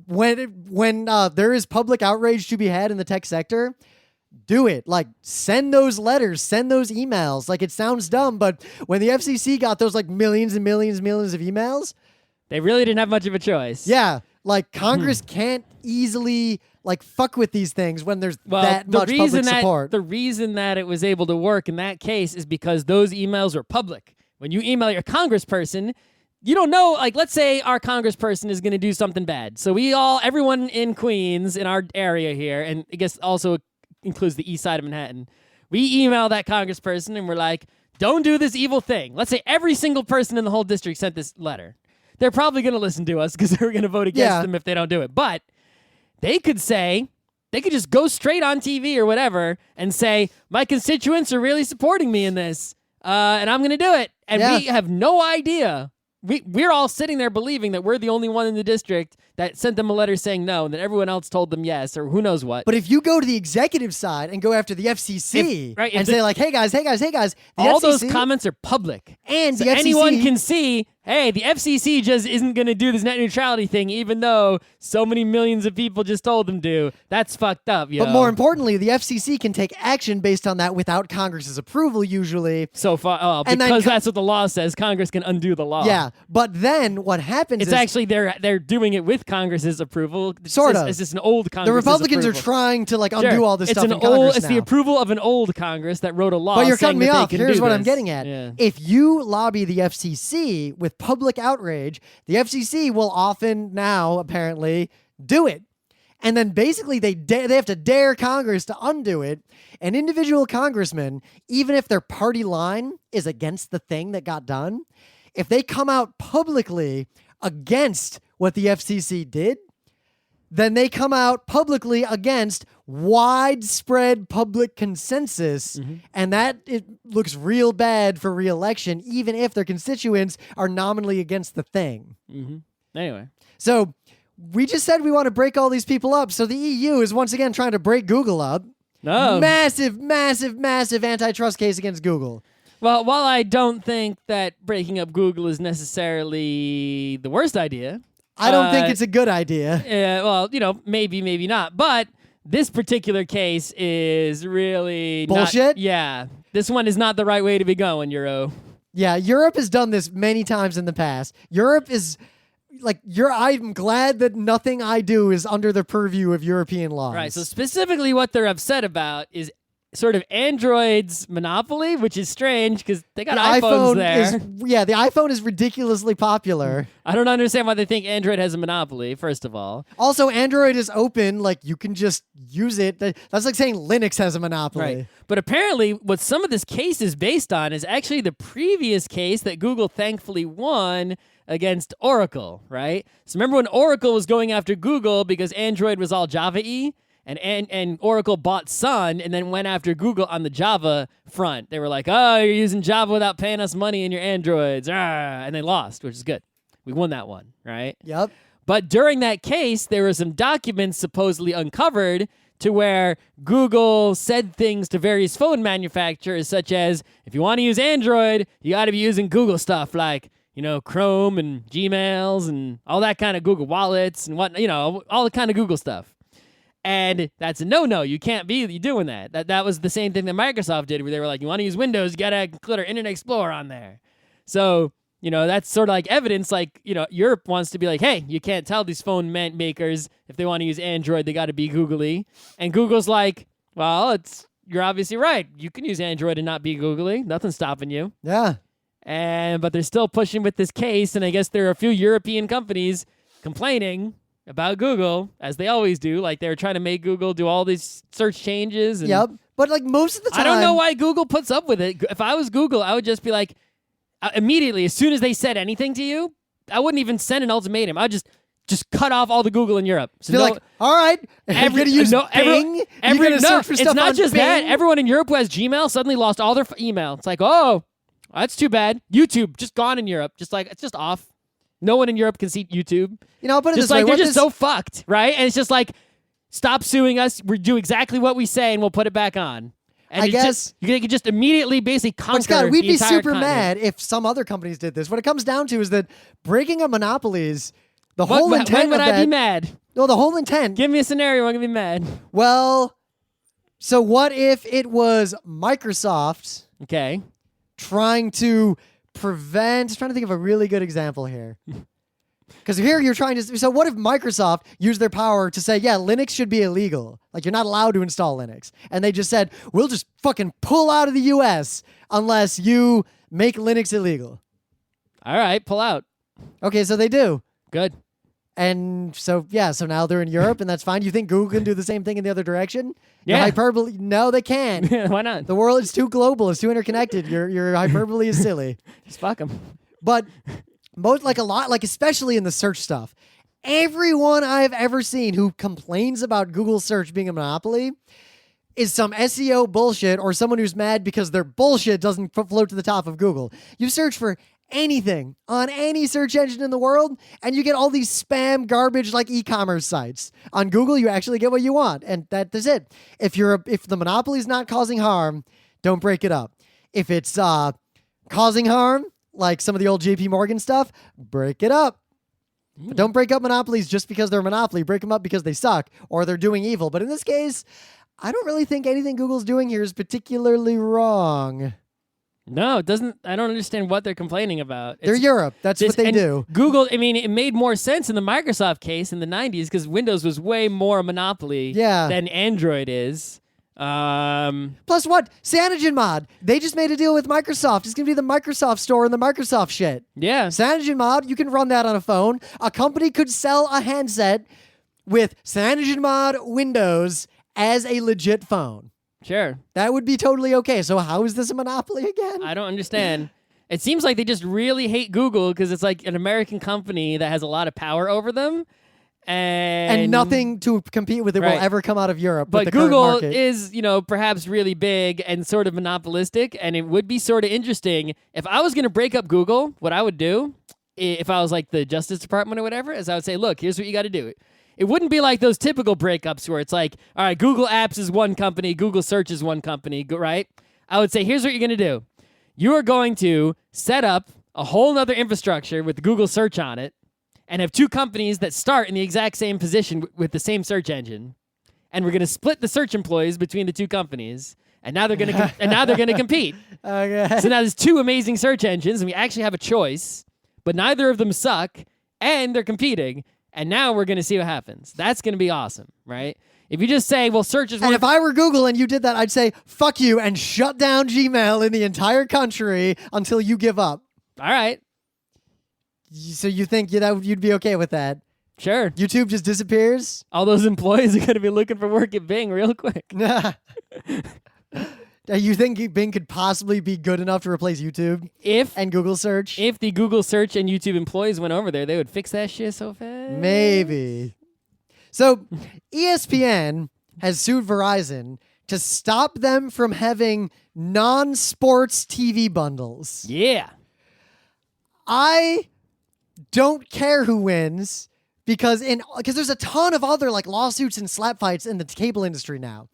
when there is public outrage to be had in the tech sector, do it. Like, send those letters, send those emails. Like, it sounds dumb, but when the FCC got those like millions and millions and millions of emails, they really didn't have much of a choice. Yeah, like Congress can't easily like fuck with these things when there's that much public support. The reason that it was able to work in that case is because those emails were public. When you email your congressperson, you don't know, like, let's say our congressperson is going to do something bad. So everyone in Queens, in our area here, and I guess also includes the east side of Manhattan, we email that congressperson and we're like, don't do this evil thing. Let's say every single person in the whole district sent this letter. They're probably going to listen to us because they're going to vote against them if they don't do it. But they could just go straight on TV or whatever and say, my constituents are really supporting me in this, and I'm going to do it. And we have no idea. We're all sitting there believing that we're the only one in the district that sent them a letter saying no, and that everyone else told them yes, or who knows what. But if you go to the executive side and go after the FCC and say like, hey guys, all those comments are public, and so the FCC, anyone can see, hey, the FCC just isn't going to do this net neutrality thing, even though so many millions of people just told them to. That's fucked up, yo. But more importantly, the FCC can take action based on that without Congress's approval, usually. So far, because that's what the law says. Congress can undo the law. Yeah, but then what happens is actually they're doing it with Congress's approval. It's just an old Congress. The Republicans are trying to like undo all this stuff in Congress It's now. the approval of an old Congress that wrote a law. But you're cutting me off. Here's what I'm getting at. Yeah. If you lobby the FCC with public outrage, the FCC will often now apparently do it. And then basically they have to dare Congress to undo it. An individual congressman, even if their party line is against the thing that got done, if they come out publicly against what the FCC did, then they come out publicly against widespread public consensus, and that it looks real bad for re-election, even if their constituents are nominally against the thing. Anyway. So we just said we want to break all these people up, so the EU is once again trying to break Google up. No. Massive, massive, massive antitrust case against Google. Well, while I don't think that breaking up Google is necessarily the worst idea, I don't think it's a good idea. Well, maybe not. But this particular case is really bullshit. This one is not the right way to be going, Euro. Yeah, Europe has done this many times in the past. Europe is like I'm glad that nothing I do is under the purview of European laws. Right. So specifically, what they're upset about is sort of Android's monopoly, which is strange because they got iPhones there. The iPhone is ridiculously popular. I don't understand why they think Android has a monopoly, first of all. Also, Android is open. Like, you can just use it. That's like saying Linux has a monopoly. Right. But apparently, what some of this case is based on is actually the previous case that Google thankfully won against Oracle, right? So remember when Oracle was going after Google because Android was all Java-y? And Oracle bought Sun and then went after Google on the Java front. They were like, oh, you're using Java without paying us money in your Androids. And they lost, which is good. We won that one, right? Yep. But during that case, there were some documents supposedly uncovered to where Google said things to various phone manufacturers, such as, if you want to use Android, you got to be using Google stuff like, Chrome and Gmails and all that kind of Google wallets and all the kind of Google stuff. And that's a no-no. You can't be doing that. That was the same thing that Microsoft did, where they were like, you want to use Windows, you got to include our Internet Explorer on there. So, that's sort of like evidence, like, Europe wants to be like, hey, you can't tell these phone makers if they want to use Android, they got to be googly. And Google's like, well, you're obviously right. You can use Android and not be googly. Nothing's stopping you. Yeah. But they're still pushing with this case, and I guess there are a few European companies complaining about Google, as they always do. Like, they're trying to make Google do all these search changes. And yep. But, like, most of the time... I don't know why Google puts up with it. If I was Google, I would just be like, immediately, as soon as they said anything to you, I wouldn't even send an ultimatum. I'd just cut off all the Google in Europe. So be like, all right, you're going to use Bing? You're going to search for stuff on Bing? It's not just that. Everyone in Europe who has Gmail suddenly lost all their email. It's like, oh, that's too bad. YouTube, just gone in Europe. It's just off. No one in Europe can see YouTube. Put it this way. They're just so fucked, right? And it's just like, stop suing us. We do exactly what we say, and we'll put it back on. And I guess you could just immediately basically conquer. But Scott, we'd the be entire super continent. mad if some other companies did this. What it comes down to is that breaking up monopolies, the whole intent when would of I that. be mad? No, the whole intent. Give me a scenario where I'm gonna be mad. Well, So what if it was Microsoft Okay. trying to prevent... trying to think of a really good example here. Because here you're trying to... So what if Microsoft used their power to say, yeah, Linux should be illegal. Like, you're not allowed to install Linux. And they just said, we'll just fucking pull out of the U.S. unless you make Linux illegal. All right, pull out. Okay, so they do. Good. And so, yeah, so now they're in Europe, and that's fine. You think Google can do the same thing in the other direction? Yeah. Your hyperbole? No, they can't. Why not? The world is too global. It's too interconnected. Your hyperbole is silly. Just fuck them. But most, like a lot, like especially in the search stuff, everyone I've ever seen who complains about Google search being a monopoly is some SEO bullshit or someone who's mad because their bullshit doesn't float to the top of Google. You search for anything on any search engine in the world, and you get all these spam garbage like e-commerce sites. On Google, you actually get what you want, and that is it. If the monopoly is not causing harm, don't break it up. If it's causing harm, like some of the old JP Morgan stuff, break it up. But don't break up monopolies just because they're a monopoly. Break them up because they suck or they're doing evil. But in this case, I don't really think anything Google's doing here is particularly wrong. No, it doesn't. I don't understand what they're complaining about. They're Europe. That's what they do. Google, I mean, it made more sense in the Microsoft case in the 90s because Windows was way more a monopoly than Android is. Plus what? CyanogenMod. They just made a deal with Microsoft. It's going to be the Microsoft store and the Microsoft shit. Yeah. CyanogenMod, you can run that on a phone. A company could sell a handset with CyanogenMod Windows as a legit phone. Sure. That would be totally okay. So how is this a monopoly again? I don't understand. It seems like they just really hate Google because it's like an American company that has a lot of power over them. And nothing to compete with it will ever come out of Europe. But the Google current market is, perhaps really big and sort of monopolistic, and it would be sort of interesting. If I was going to break up Google, what I would do, if I was like the Justice Department or whatever, is I would say, look, here's what you got to do. It wouldn't be like those typical breakups where it's like, all right, Google Apps is one company, Google Search is one company, right? I would say, here's what you're going to do. You are going to set up a whole other infrastructure with Google Search on it and have two companies that start in the exact same position with the same search engine. And we're going to split the search employees between the two companies. And now they're going to compete. Okay. So now there's two amazing search engines and we actually have a choice, but neither of them suck and they're competing. And now we're going to see what happens. That's going to be awesome, right? If you just say, well, search is one. And if I were Google and you did that, I'd say, fuck you, and shut down Gmail in the entire country until you give up. All right. So you think you'd be okay with that? Sure. YouTube just disappears? All those employees are going to be looking for work at Bing real quick. You think Bing could possibly be good enough to replace YouTube and Google search? If the Google search and YouTube employees went over there, they would fix that shit so fast. Maybe. So ESPN has sued Verizon to stop them from having non-sports TV bundles. Yeah. I don't care who wins because there's a ton of other like lawsuits and slap fights in the cable industry now.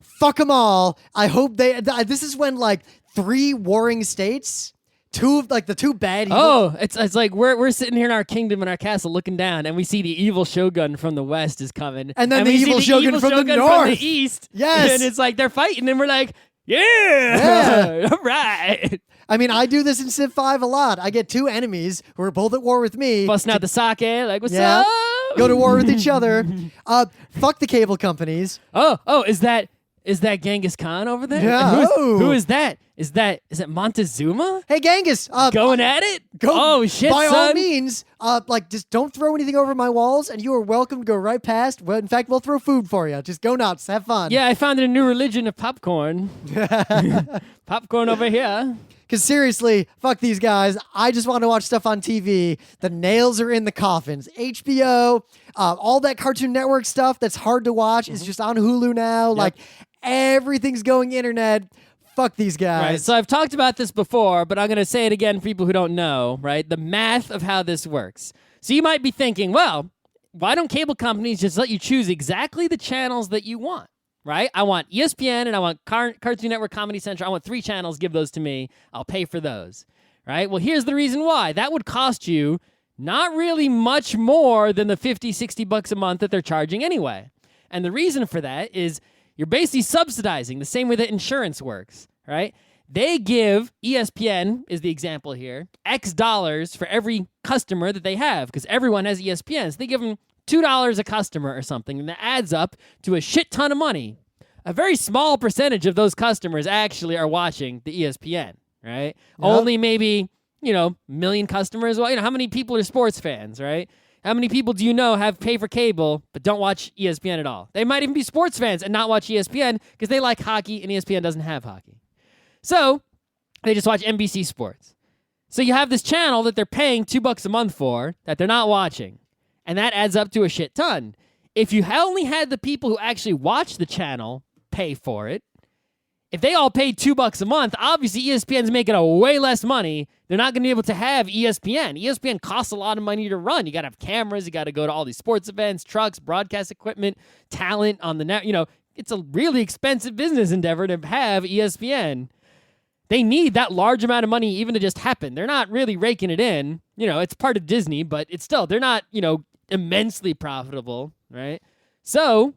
Fuck them all. I hope this is when like 3 warring states, the two bad evil. Oh, it's like we're sitting here in our kingdom in our castle looking down and we see the evil shogun from the west is coming. And then the evil shogun from the north. From the east. Yes. And it's like they're fighting and we're like, yeah. All right. I mean, I do this in Civ 5 a lot. I get 2 enemies who are both at war with me. Busting out the sake, like, what's up? Go to war with each other. Fuck the cable companies. Oh, is that Genghis Khan over there? Yeah. Who is that? Is it Montezuma? Hey, Genghis. Going at it? Oh, shit, by son. all means, just don't throw anything over my walls, and you are welcome to go right past. Well, in fact, we'll throw food for you. Just go nuts. Have fun. Yeah, I founded a new religion of popcorn. Popcorn over here. Because seriously, fuck these guys. I just want to watch stuff on TV. The nails are in the coffins. HBO, all that Cartoon Network stuff that's hard to watch is just on Hulu now. Yep. Like, everything's going internet. Fuck these guys. Right. So I've talked about this before, but I'm going to say it again for people who don't know, right? The math of how this works. So you might be thinking, well, why don't cable companies just let you choose exactly the channels that you want? Right? I want ESPN and I want Cartoon Network, Comedy Central. I want 3 channels. Give those to me. I'll pay for those. Right? Well, here's the reason why. That would cost you not really much more than the $50, $60 a month that they're charging anyway. And the reason for that is, You're basically subsidizing the same way that insurance works, right? They give, ESPN is the example here, X dollars for every customer that they have because everyone has ESPN. So they give them $2 a customer or something, and that adds up to a shit ton of money. A very small percentage of those customers actually are watching the ESPN, right? Yep. Only maybe, million customers. Well, how many people are sports fans, right? How many people do you know have pay for cable but don't watch ESPN at all? They might even be sports fans and not watch ESPN because they like hockey and ESPN doesn't have hockey. So they just watch NBC Sports. So you have this channel that they're paying $2 a month for that they're not watching. And that adds up to a shit ton. If you only had the people who actually watch the channel pay for it, if they all paid $2 a month, obviously ESPN's making a way less money. They're not going to be able to have ESPN. ESPN costs a lot of money to run. You got to have cameras. You got to go to all these sports events, trucks, broadcast equipment, talent on the net. It's a really expensive business endeavor to have ESPN. They need that large amount of money even to just happen. They're not really raking it in. It's part of Disney, but it's still, they're not, immensely profitable, right? So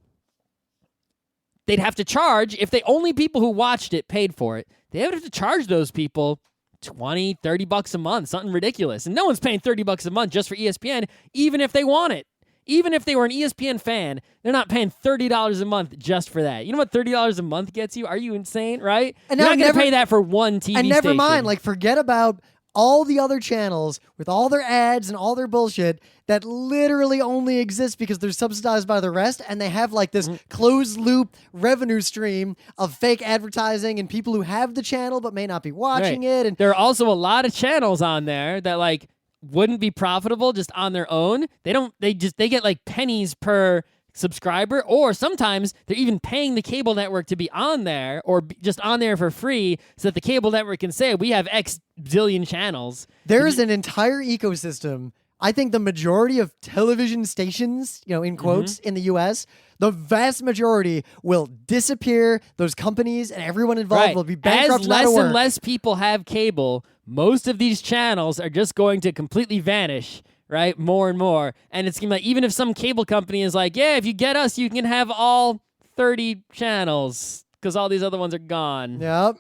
they'd have to charge, if the only people who watched it paid for it, they would have to charge those people $20, $30 a month, something ridiculous. And no one's paying $30 a month just for ESPN, even if they want it. Even if they were an ESPN fan, they're not paying $30 a month just for that. You know what $30 a month gets you? Are you insane, right? And you're not going to pay that for one TV and never station. mind, forget about all the other channels with all their ads and all their bullshit that literally only exist because they're subsidized by the rest, and they have this closed loop revenue stream of fake advertising and people who have the channel but may not be watching it. And there are also a lot of channels on there that wouldn't be profitable just on their own. They get pennies per subscriber, or sometimes they're even paying the cable network to be on there or just on there for free so that the cable network can say we have X zillion channels. There's an entire ecosystem. I think the majority of television stations, in quotes, in the US, the vast majority will disappear. Those companies and everyone involved will be bankrupt. As less and less people have cable, most of these channels are just going to completely vanish, right? More and more. And it's going to be even if some cable company is yeah, if you get us, you can have all 30 channels because all these other ones are gone. Yep.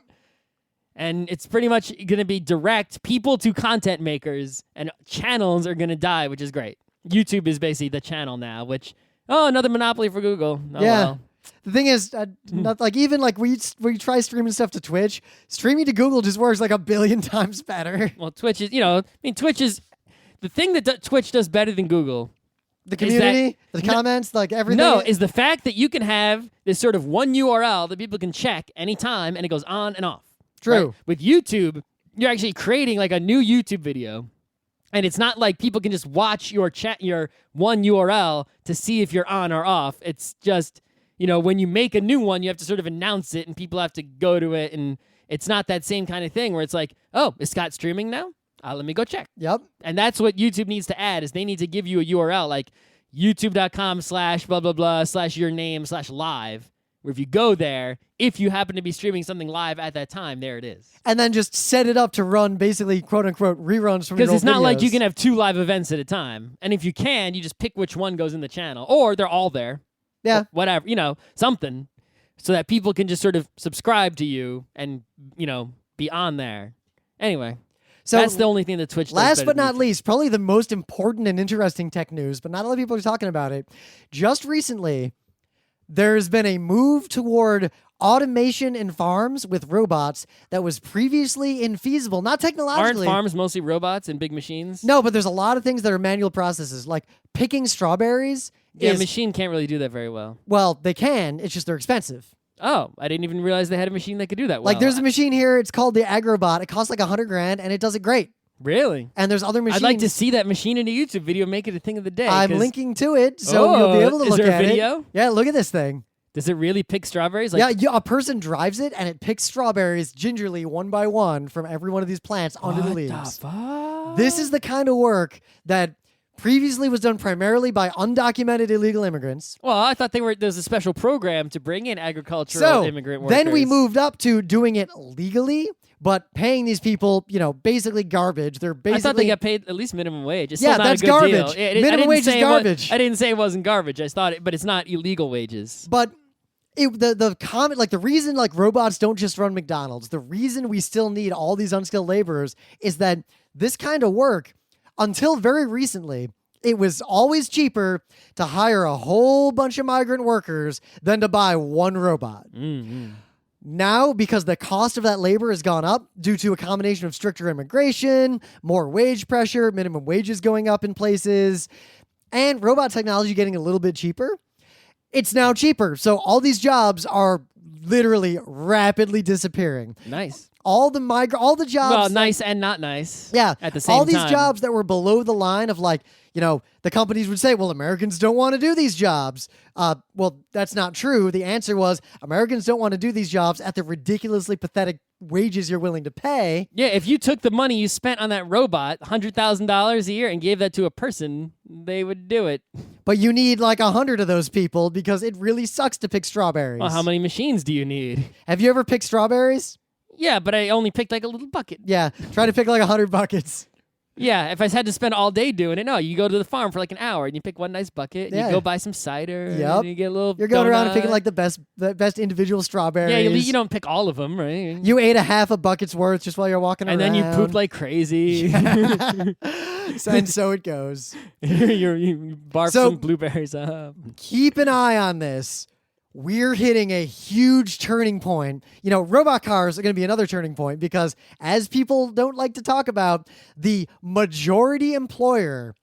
And it's pretty much going to be direct people to content makers, and channels are going to die, which is great. YouTube is basically the channel now, which, another monopoly for Google. Oh, yeah. Well. The thing is, even we try streaming stuff to Twitch, streaming to Google just works 1 billion times better. Well, Twitch is, Twitch is the thing that Twitch does better than Google. The community, the comments, everything. No, is the fact that you can have this sort of one URL that people can check anytime, and it goes on and off. True. Right? With YouTube, you're actually creating a new YouTube video, and it's not people can just watch your one URL to see if you're on or off. It's just, when you make a new one, you have to sort of announce it, and people have to go to it, and it's not that same kind of thing where it's oh, is Scott streaming now? Let me go check. Yep. And that's what YouTube needs to add, is they need to give you a URL youtube.com/blah, blah, blah, /your name /live. Where if you go there, if you happen to be streaming something live at that time, there it is. And then just set it up to run basically quote-unquote reruns from your old videos. Because it's not like you can have 2 live events at a time. And if you can, you just pick which one goes in the channel. Or they're all there. Yeah. Whatever, something. So that people can just sort of subscribe to you and, be on there. Anyway. So that's the only thing that Twitch does. Last but not least, probably the most important and interesting tech news, but not a lot of people are talking about it. Just recently, there's been a move toward automation in farms with robots that was previously infeasible, not technologically. Aren't farms mostly robots and big machines? No, but there's a lot of things that are manual processes, like picking strawberries. Yeah, a machine can't really do that very well. Well, they can. It's just they're expensive. Oh, I didn't even realize they had a machine that could do that well. There's a machine here. It's called the Agrobot. It costs $100,000, and it does it great. Really? And there's other machines. I'd like to see that machine in a YouTube video, make it a thing of the day. I'm linking to it, so you'll be able to look at it. Is there a video? Yeah, look at this thing. Does it really pick strawberries? Yeah, a person drives it, and it picks strawberries gingerly, one by one, from every one of these plants onto the leaves. What the fuck? This is the kind of work that previously was done primarily by undocumented illegal immigrants. Well, I thought there's a special program to bring in agricultural immigrant workers. Then we moved up to doing it legally, but paying these people, basically garbage. They're basically. I thought they got paid at least minimum wage. It's yeah, still not that's a good garbage. Deal. Minimum wage is garbage. I didn't say it wasn't garbage. I thought it, but it's not illegal wages. But the comment, like the reason like robots don't just run McDonald's, the reason we still need all these unskilled laborers is that this kind of work, until very recently, it was always cheaper to hire a whole bunch of migrant workers than to buy one robot. Mm-hmm. Now, because the cost of that labor has gone up due to a combination of stricter immigration, more wage pressure, minimum wages going up in places, and robot technology getting a little bit cheaper, it's now cheaper. So all these jobs are literally rapidly disappearing. Nice. All the jobs. Well, nice and not nice. Yeah. At the same time. All these jobs that were below the line of like, the companies would say, well, Americans don't want to do these jobs. Well, that's not true. The answer was Americans don't want to do these jobs at the ridiculously pathetic wages you're willing to pay. Yeah, if you took the money you spent on that robot, $100,000 a year, and gave that to a person, they would do it. But you need like 100 of those people because it really sucks to pick strawberries. Well, how many machines do you need? Have you ever picked strawberries? Yeah, but I only picked like a little bucket. Yeah, try to pick like 100 buckets. Yeah, if I had to spend all day doing it, no, you go to the farm for like an hour and you pick one nice bucket and you go buy some cider. Yep. And you get a little You're going around and donut. picking like the best individual strawberries. Yeah, you don't pick all of them, right? You ate a half a bucket's worth just while you're walking around. And then you poop like crazy. And so it goes. you barf some blueberries up. Keep an eye on this. We're hitting a huge turning point. Robot cars are going to be another turning point because, as people don't like to talk about, the majority employer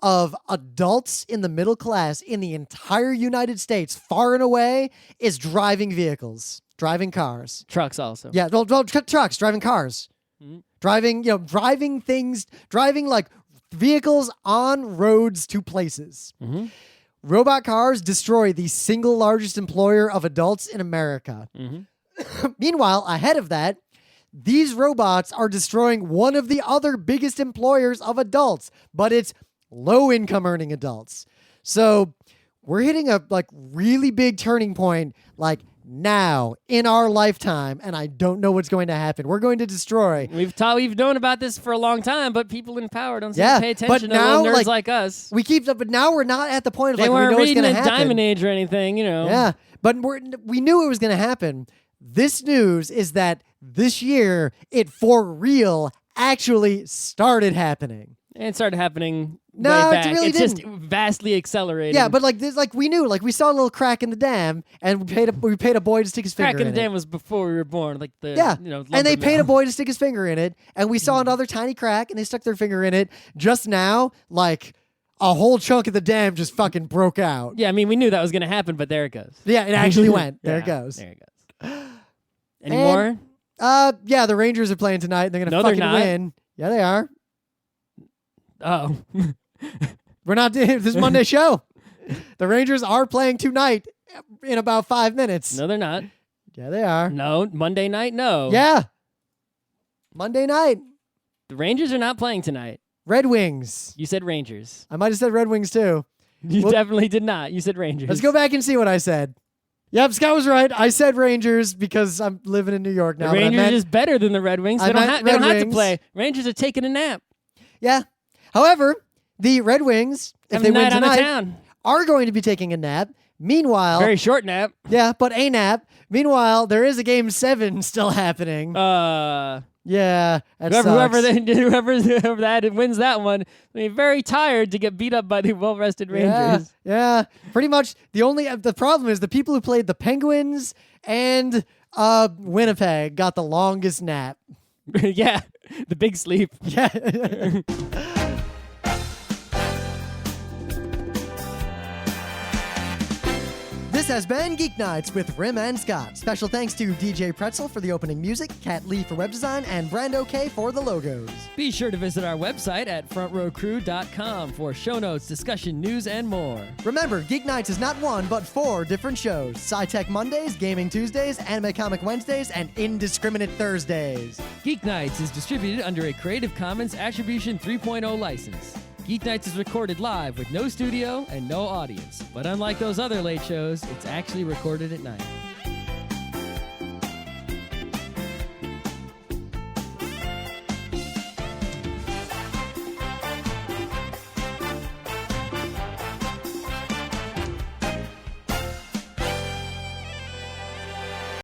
of adults in the middle class in the entire United States, far and away, is driving vehicles, driving cars. Trucks also. Yeah, well, trucks, driving cars. Mm-hmm. Driving like vehicles on roads to places. Mm-hmm. Robot cars destroy the single largest employer of adults in America. Mm-hmm. Meanwhile, ahead of that, these robots are destroying one of the other biggest employers of adults, but it's low-income earning adults. So we're hitting a really big turning point now in our lifetime, and I don't know what's going to happen. We're going to destroy. We've known about this for a long time, but people in power don't seem to pay attention but to now, little nerds like us. We keep up, but now we're not at the point of they we weren't know what's reading going to the happen. Diamond Age or anything, Yeah, but we knew it was going to happen. This news is that this year it for real actually started happening. And it started happening No, way it back. really it's didn't. just vastly accelerated. Yeah, but we knew, we saw a little crack in the dam, and we paid a boy to stick his finger crack in the it. dam was before we were born. Like the and they paid a lumber boy to stick his finger in it, and we saw another tiny crack, and they stuck their finger in it. Just now, a whole chunk of the dam just fucking broke out. Yeah, I mean, we knew that was going to happen, but there it goes. Yeah, it actually went. There it Yeah, goes. There it goes. Any more? Yeah, the Rangers are playing tonight, and they're gonna No, they're fucking not. win. Yeah, they are. Oh. We're not doing this Monday show. The Rangers are playing tonight in about 5 minutes. No, they're not. Yeah, they are. No, Monday night, no. Yeah. Monday night. The Rangers are not playing tonight. Red Wings. You said Rangers. I might have said Red Wings too. You definitely did not. You said Rangers. Let's go back and see what I said. Yep, Scott was right. I said Rangers because I'm living in New York now. The Rangers is better than the Red Wings. They don't have to play. Rangers are taking a nap. Yeah. However, the Red Wings, if they win tonight, are going to be taking a nap. Meanwhile, very short nap. Yeah, but a nap. Meanwhile, there is a game 7 still happening. Yeah, whoever that wins that one, will be very tired to get beat up by the well-rested Rangers. Yeah. Pretty much the problem is the people who played the Penguins and Winnipeg got the longest nap. Yeah, the big sleep. Yeah. This has been Geeknights with Rim and Scott. Special thanks to DJ Pretzel for the opening music, Kat Lee for web design, and Brando K for the logos. Be sure to visit our website at frontrowcrew.com for show notes, discussion, news, and more. Remember, Geeknights is not 1, but 4 different shows. Sci-Tech Mondays, Gaming Tuesdays, Anime Comic Wednesdays, and Indiscriminate Thursdays. Geeknights is distributed under a Creative Commons Attribution 3.0 license. Geeknights is recorded live with no studio and no audience. But unlike those other late shows, it's actually recorded at night.